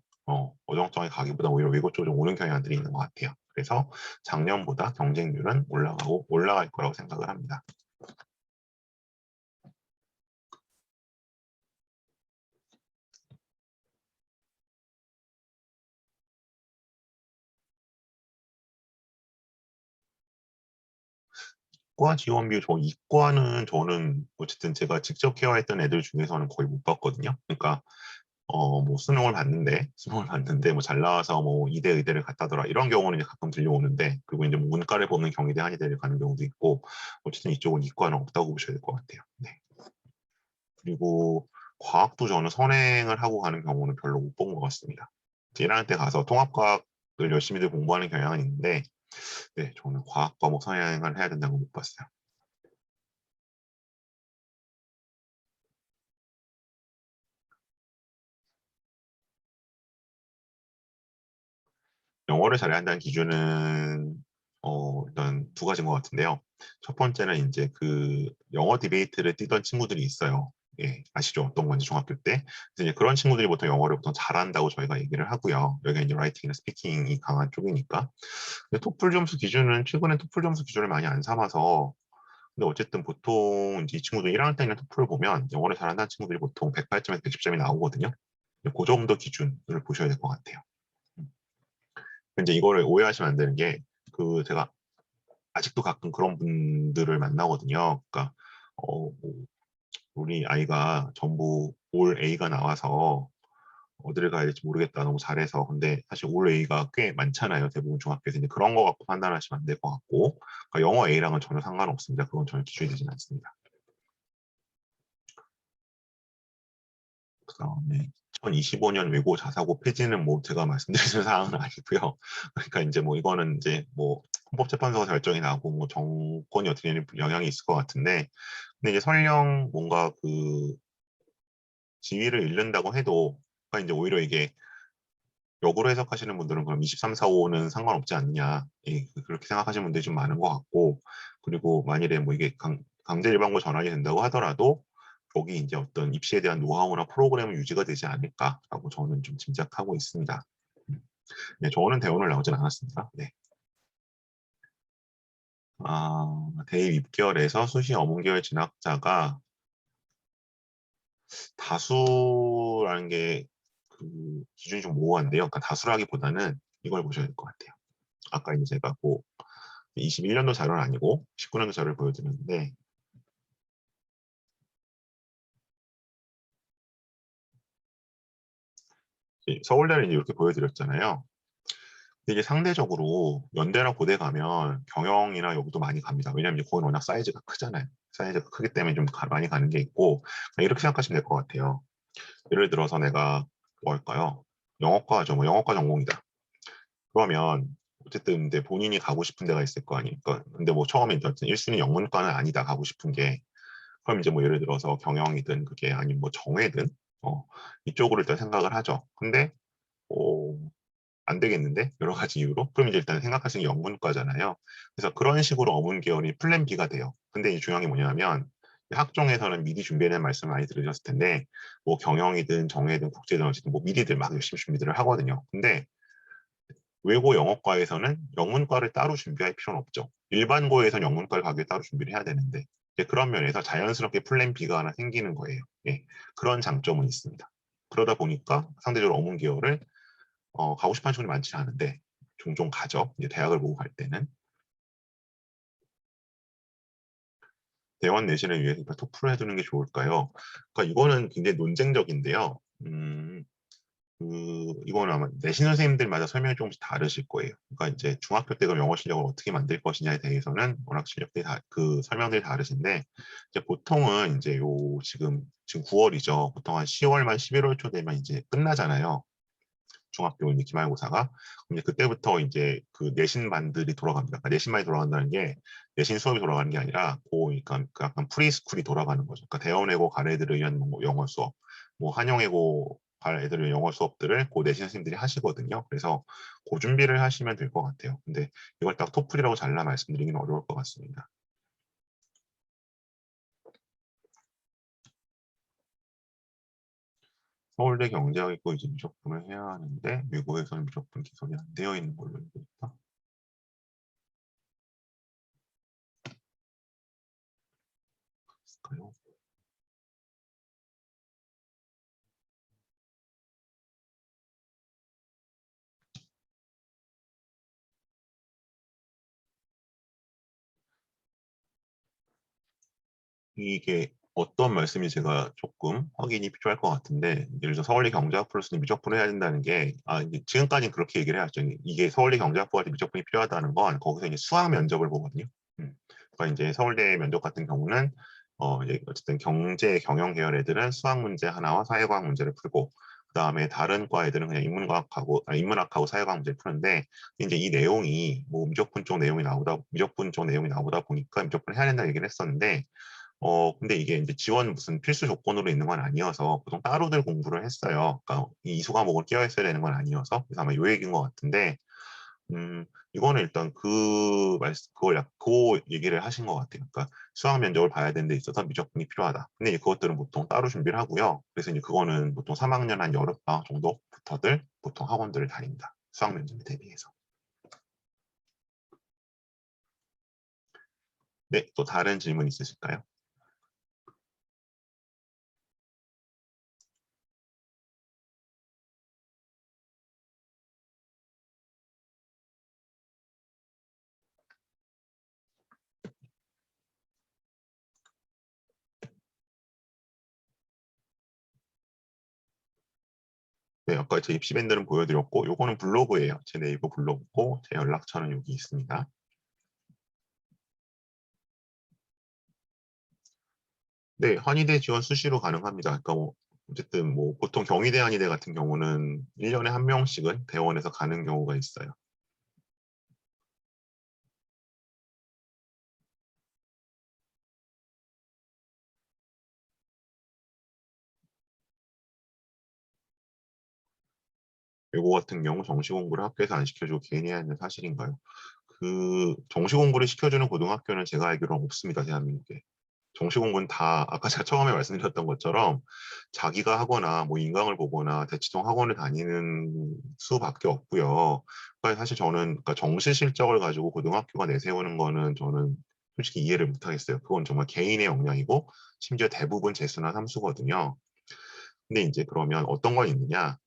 어정쩡하게 가기보다 오히려 외고 쪽으로 오는 경향들이 있는 것 같아요. 그래서 작년보다 경쟁률은 올라갈 거라고 생각을 합니다. 이과 지원 비율, 저 이과는 저는 어쨌든 제가 직접 케어했던 애들 중에서는 거의 못 봤거든요. 그러니까 뭐 수능을 봤는데 뭐 잘 나와서 뭐 이대 의대를 갔다더라 이런 경우는 이제 가끔 들려오는데 그리고 이제 뭐 문과를 보면 경희대 한의대를 가는 경우도 있고 어쨌든 이쪽은 이과는 없다고 보셔야 될 것 같아요. 네. 그리고 과학도 저는 선행을 하고 가는 경우는 별로 못 본 것 같습니다. 1학년 때 가서 통합과학을 열심히들 공부하는 경향은 있는데 네, 저는 과학 과목 선행을 해야 된다고 못 봤어요. 영어를 잘해야 한다는 기준은 일단 두 가지인 것 같은데요. 첫 번째는 이제 그 영어 디베이트를 뛰던 친구들이 있어요. 예, 아시죠? 어떤 건지 중학교 때. 그래서 이제 그런 친구들이 보통 영어를 보통 잘한다고 저희가 얘기를 하고요. 여기가 이제 라이팅이나 스피킹이 강한 쪽이니까. 근데 토플 점수 기준은 최근에 토플 점수 기준을 많이 안 삼아서 근데 어쨌든 보통 이제 이 친구들 1학년 때는 토플을 보면 영어를 잘한다는 친구들이 보통 108점에서 110점이 나오거든요. 그 정도 기준을 보셔야 될 것 같아요. 이제 이거를 오해하시면 안 되는 게 그 제가 아직도 가끔 그런 분들을 만나거든요. 그러니까 뭐 우리 아이가 전부 올 A가 나와서 어디를 가야 될지 모르겠다. 너무 잘해서. 근데 사실 올 A가 꽤 많잖아요. 대부분 중학교에서. 이제 그런 거 갖고 판단하시면 안 될 것 같고 그러니까 영어 A랑은 전혀 상관없습니다. 그건 전혀 기준이 되진 않습니다. 그다음에 2025년 외고 자사고 폐지는 뭐 제가 말씀드리는 사항은 아니고요. 그러니까 이제 뭐 이거는 이제 뭐 헌법재판소가 결정이 나고 뭐 정권이 어떻게 영향이 있을 것 같은데 근데 이제 설령 뭔가 그 지위를 잃는다고 해도 그러니까 이제 오히려 이게 역으로 해석하시는 분들은 그럼 23, 45는 상관없지 않느냐 예, 그렇게 생각하시는 분들이 좀 많은 것 같고 그리고 만일에 뭐 이게 강제 일반고 전환이 된다고 하더라도 거기 이제 어떤 입시에 대한 노하우나 프로그램은 유지가 되지 않을까라고 저는 좀 짐작하고 있습니다. 네, 저는 대원을 나오진 않았습니다. 네. 대입 입결에서 수시 어문계열 진학자가 다수라는 게 그 기준이 좀 모호한데요. 그러니까 다수라기보다는 이걸 보셔야 될 것 같아요. 아까 이제 제가 뭐 21년도 자료는 아니고 19년도 자료를 보여드렸는데 서울대를 이제 이렇게 보여드렸잖아요. 근데 이게 상대적으로 연대나 고대 가면 경영이나 여기도 많이 갑니다. 왜냐하면 이제 거긴 워낙 사이즈가 크잖아요. 사이즈가 크기 때문에 좀 많이 가는 게 있고 이렇게 생각하시면 될 것 같아요. 예를 들어서 내가 뭐 할까요? 영어과죠. 뭐 영어과 전공이다. 그러면 어쨌든 근데 본인이 가고 싶은 데가 있을 거 아닙니까? 근데 뭐 처음에 일단 1순위 영문과는 아니다 가고 싶은 게 그럼 이제 뭐 예를 들어서 경영이든 그게 아니면 뭐 정회든 이쪽으로 일단 생각을 하죠. 근데 어, 안 되겠는데 여러 가지 이유로 그럼 이제 일단 생각하시는 게 영문과잖아요. 그래서 그런 식으로 어문 계열이 플랜 B가 돼요. 근데 이 중요한 게 뭐냐면 학종에서는 미리 준비해낸 말씀 많이 들으셨을 텐데 뭐 경영이든 정회든 국제든 어쨌든 뭐 미리들 막 열심히 준비들을 하거든요. 근데 외고 영어과에서는 영문과를 따로 준비할 필요는 없죠. 일반고에서는 영문과를 가기 위해 따로 준비를 해야 되는데 이제 그런 면에서 자연스럽게 플랜 B가 하나 생기는 거예요. 예, 그런 장점은 있습니다. 그러다 보니까 상대적으로 어문 계열을 가고 싶어하는 친구들이 많지 않은데 종종 가죠. 이제 대학을 보고 갈 때는. 대원 내신을 위해서 토플을 해두는 게 좋을까요? 그러니까 이거는 굉장히 논쟁적인데요. 이거는 아마 내신 선생님들마다 설명이 조금씩 다르실 거예요. 그러니까 이제 중학교 때 그럼 영어 실력을 어떻게 만들 것이냐에 대해서는 워낙 실력들이 그 설명들이 다르신데 이제 보통은 이제 지금 9월이죠. 보통 한 10월 말 11월 초 되면 이제 끝나잖아요. 중학교 이제 기말고사가 이제 그때부터 이제 그 내신반들이 돌아갑니다. 그러니까 내신반이 돌아간다는 게 내신 수업이 돌아가는 게 아니라 그러니까 그 약간 프리스쿨이 돌아가는 거죠. 그러니까 대원외고 갈 애들을 위한 뭐 영어 수업, 뭐 한영외고 갈 애들을 위한 영어 수업들을 그 내신 선생님들이 하시거든요. 그래서 그 준비를 하시면 될 것 같아요. 근데 이걸 딱 토플이라고 잘라 말씀드리기는 어려울 것 같습니다. 서울대 경제학 있고 이제 미적분을 해야 하는데 미국에서는 미적분 기술이 안 되어 있는 걸로 알고 있다. 그래요? 이게 어떤 말씀이 제가 조금 확인이 필요할 것 같은데 예를 들어 서울대 경제학 플러스는 미적분을 해야 된다는 게 이제 지금까지는 그렇게 얘기를 해왔죠. 이게 서울대 경제학부할 때 미적분이 필요하다는 건 거기서 이제 수학 면접을 보거든요. 그러니까 이제 서울대 면접 같은 경우는 이제 어쨌든 경제 경영 계열 애들은 수학 문제 하나와 사회과학 문제를 풀고 그다음에 다른 과 애들은 그냥 인문학하고 사회과학 문제를 푸는데 이제 이 내용이 뭐 미적분 쪽 내용이 나오다 보니까 미적분을 해야 된다 얘기를 했었는데 근데 이게 이제 지원 무슨 필수 조건으로 있는 건 아니어서 보통 따로들 공부를 했어요. 그러니까 이 이수 과목을 끼워 있어야 되는 건 아니어서 그래서 아마 요 얘기인 것 같은데 이거는 일단 그 얘기를 하신 것 같아요. 그러니까 수학 면접을 봐야 되는 데 있어서 미적분이 필요하다. 근데 이제 그것들은 보통 따로 준비를 하고요. 그래서 이제 그거는 보통 3학년 한 여름방학 정도부터들 보통 학원들을 다닙니다. 수학 면접에 대비해서. 네, 또 다른 질문 있으실까요? 네, 아까 제 입시 밴드는 보여드렸고, 요거는 블로그예요. 제 네이버 블로그고, 제 연락처는 여기 있습니다. 네, 한의대 지원 수시로 가능합니다. 그러니까 뭐 어쨌든 뭐 보통 경희대 한의대 같은 경우는 1년에 한 명씩은 대원에서 가는 경우가 있어요. 요거 같은 경우 정시 공부를 학교에서 안 시켜주고 개인이 해야 하는 사실인가요? 그 정시 공부를 시켜주는 고등학교는 제가 알기로는 없습니다, 대한민국에. 정시 공부는 다 아까 제가 처음에 말씀드렸던 것처럼 자기가 하거나 뭐 인강을 보거나 대치동 학원을 다니는 수밖에 없고요. 그러니까 사실 저는 그러니까 정시 실적을 가지고 고등학교가 내세우는 거는 저는 솔직히 이해를 못하겠어요. 그건 정말 개인의 역량이고 심지어 대부분 재수나 삼수거든요. 근데 이제 그러면 어떤 건 있느냐?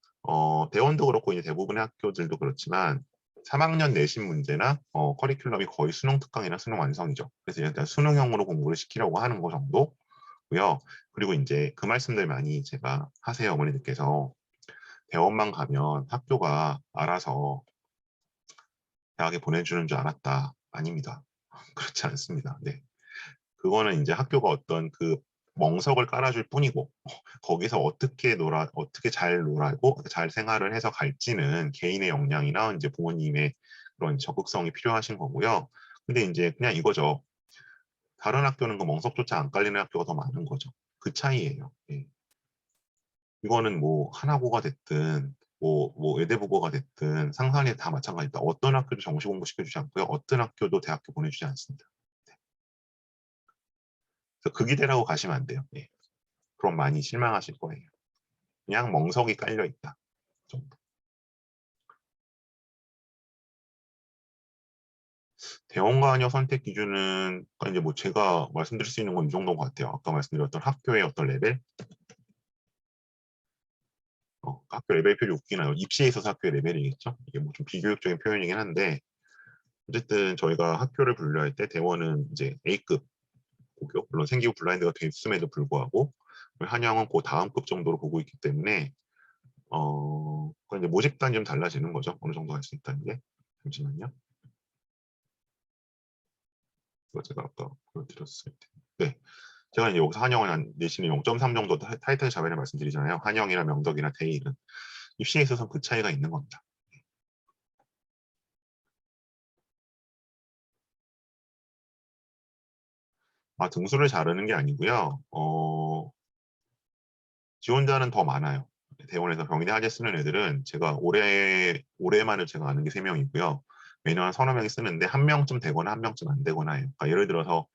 대원도 그렇고 이제 대부분의 학교들도 그렇지만 3학년 내신 문제나 커리큘럼이 거의 수능 특강이나 수능 완성이죠. 그래서 일단 수능형으로 공부를 시키려고 하는 거 정도고요. 그리고 이제 그 말씀들 많이 제가 하세요, 어머니들께서. 대원만 가면 학교가 알아서 대학에 보내주는 줄 알았다. 아닙니다. 그렇지 않습니다. 네. 그거는 이제 학교가 어떤 그 멍석을 깔아줄 뿐이고 거기서 어떻게 잘 놀고 잘 생활을 해서 갈지는 개인의 역량이나 이제 부모님의 그런 적극성이 필요하신 거고요. 근데 이제 그냥 이거죠. 다른 학교는 그 멍석조차 안 깔리는 학교가 더 많은 거죠. 그 차이예요. 예. 이거는 뭐 하나고가 됐든 뭐 외대부고가 됐든 상상이 다 마찬가지다. 어떤 학교도 정시 공부 시켜주지 않고요. 어떤 학교도 대학교 보내주지 않습니다. 네. 그래서 그 기대라고 가시면 안 돼요. 예. 그럼 많이 실망하실 거예요. 그냥 멍석이 깔려 있다 정도. 대원가녀 선택 기준은 그러니까 이제 뭐 제가 말씀드릴 수 있는 건 이 정도인 것 같아요. 아까 말씀드렸던 학교의 어떤 레벨, 학교 레벨 표현이 웃기나요? 입시에 있어서 학교의 레벨이겠죠? 이게 뭐 좀 비교육적인 표현이긴 한데 어쨌든 저희가 학교를 분류할 때 대원은 이제 A급 고교, 물론 생기부 블라인드가 돼 있음에도 불구하고 한영은 그 다음 급 정도로 보고 있기 때문에 그 이제 모집단이 좀 달라지는 거죠. 어느 정도 할 수 있다는 게. 잠시만요. 이거 제가 아까 보여드렸을 때. 네. 제가 이제 여기서 한영을 한 내신이 0.3 정도 타이틀 자변을 말씀드리잖아요. 한영이나 명덕이나 대일은. 입시에 있어서 그 차이가 있는 겁니다. 아, 등수를 자르는 게 아니고요. 지원자는 더 많아요. 대원에서 경희대 하재 쓰는 애들은 제가 올해만을 제가 아는 게 3명이고요. 매년 한 서너 명이 쓰는데 한 명쯤 되거나 한 명쯤 안 되거나 해요. 그러니까 예를 들어서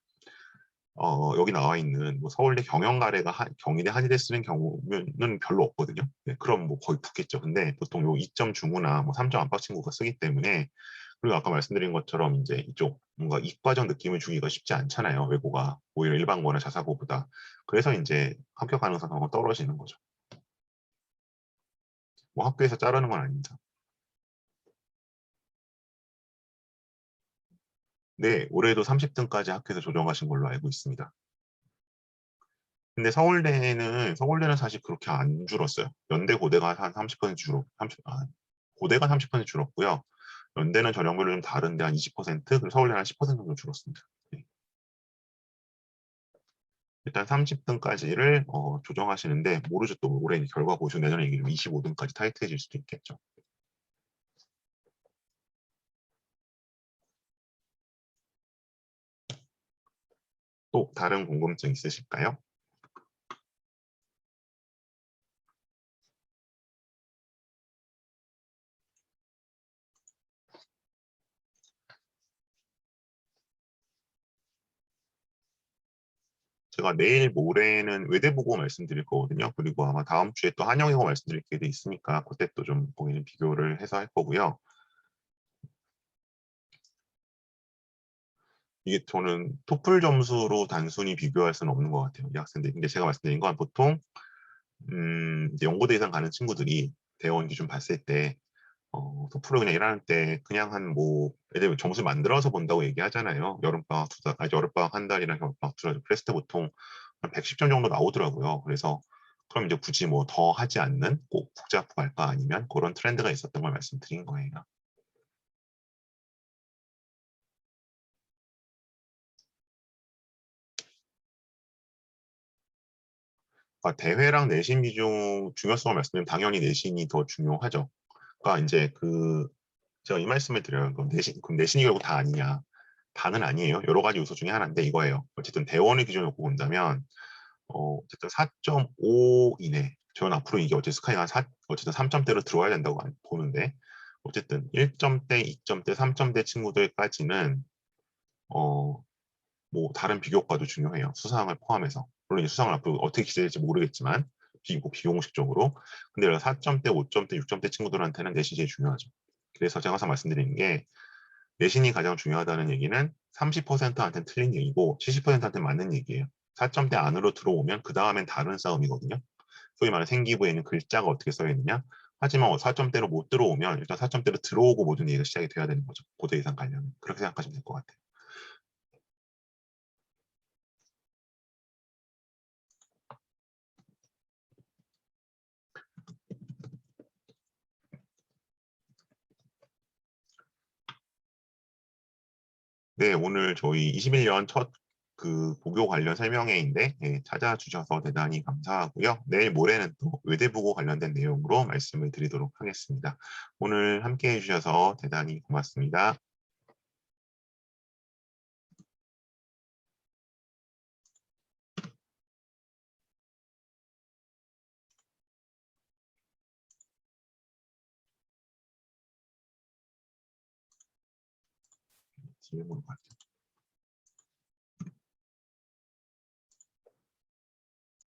여기 나와 있는 뭐 서울대 경영가래가 경희대 한의대 쓰는 경우는 별로 없거든요. 네, 그럼 뭐 거의 붙겠죠. 근데 보통 요 2점 중후나 뭐 3점 안팎 친구가 쓰기 때문에 그리고 아까 말씀드린 것처럼 이제 이쪽 뭔가 이과적 느낌을 주기가 쉽지 않잖아요. 외고가 오히려 일반고나 자사고보다. 그래서 이제 합격 가능성이 떨어지는 거죠. 뭐 학교에서 자르는 건 아닙니다. 네, 올해도 30등까지 학교에서 조정하신 걸로 알고 있습니다. 근데 서울대는 사실 그렇게 안 줄었어요. 연대 고대가 한 30% 고대가 30% 줄었고요. 연대는 전형별로 좀 다른데 한 20%, 그리고 서울대는 한 10% 정도 줄었습니다. 네. 일단 30등까지를 조정하시는데 모르죠. 또 올해 결과 보시고 내년에 이게 25등까지 타이트해질 수도 있겠죠. 또 다른 궁금증 있으실까요? 제가 내일 모레는 외대 보고 말씀드릴 거거든요. 그리고 아마 다음 주에 또 한영이고 말씀드릴 기회도 있으니까 그때 또 좀 보이는 비교를 해서 할 거고요. 이게 저는 토플 점수로 단순히 비교할 수는 없는 것 같아요. 이 학생들. 근데 제가 말씀드린 건 보통 이제 연고대 이상 가는 친구들이 대원 기준 봤을 때 토플을 그냥 일하는 때 그냥 한 뭐 예를 들면 점수 만들어서 본다고 얘기하잖아요. 여름방학 두 달, 아니 여름방학 한 달이랑 겨울방학 두 달. 그랬을 때 보통 한 110점 정도 나오더라고요. 그래서 그럼 이제 굳이 뭐 더 하지 않는 꼭 국제학부 갈까 아니면 그런 트렌드가 있었던 걸 말씀드린 거예요. 그러니까 대회랑 내신 비중 중요성을 말씀드리면 당연히 내신이 더 중요하죠. 그러니까 이제 그 제가 이 말씀을 드려요. 그럼 내신이 결국 다 아니냐? 다는 아니에요. 여러 가지 요소 중에 하나인데 이거예요. 어쨌든 대원의 기준을 놓고 본다면 어쨌든 4.5 이내. 저는 앞으로 이게 어쨌든 스카이가 어쨌든 3점대로 들어와야 된다고 보는데 어쨌든 1점대, 2점대, 3점대 친구들까지는 어, 뭐 다른 비교과도 중요해요. 수상을 포함해서. 물론 이 수상을 앞으로 어떻게 기대될지 모르겠지만 비공식적으로. 근데 4점대, 5점대, 6점대 친구들한테는 내신이 제일 중요하죠. 그래서 제가 항상 말씀드리는 게 내신이 가장 중요하다는 얘기는 30%한테는 틀린 얘기고 70%한테는 맞는 얘기예요. 4점대 안으로 들어오면 그 다음엔 다른 싸움이거든요. 소위 말하는 생기부에는 글자가 어떻게 써 있느냐. 하지만 4점대로 못 들어오면 일단 4점대로 들어오고 모든 얘기가 시작이 돼야 되는 거죠. 고대 이상 가려면. 그렇게 생각하시면 될 것 같아요. 네, 오늘 저희 21년 첫 그 고교 관련 설명회인데 찾아주셔서 대단히 감사하고요. 내일 모레는 또 외대부고 관련된 내용으로 말씀을 드리도록 하겠습니다. 오늘 함께 해주셔서 대단히 고맙습니다. 질문 받죠.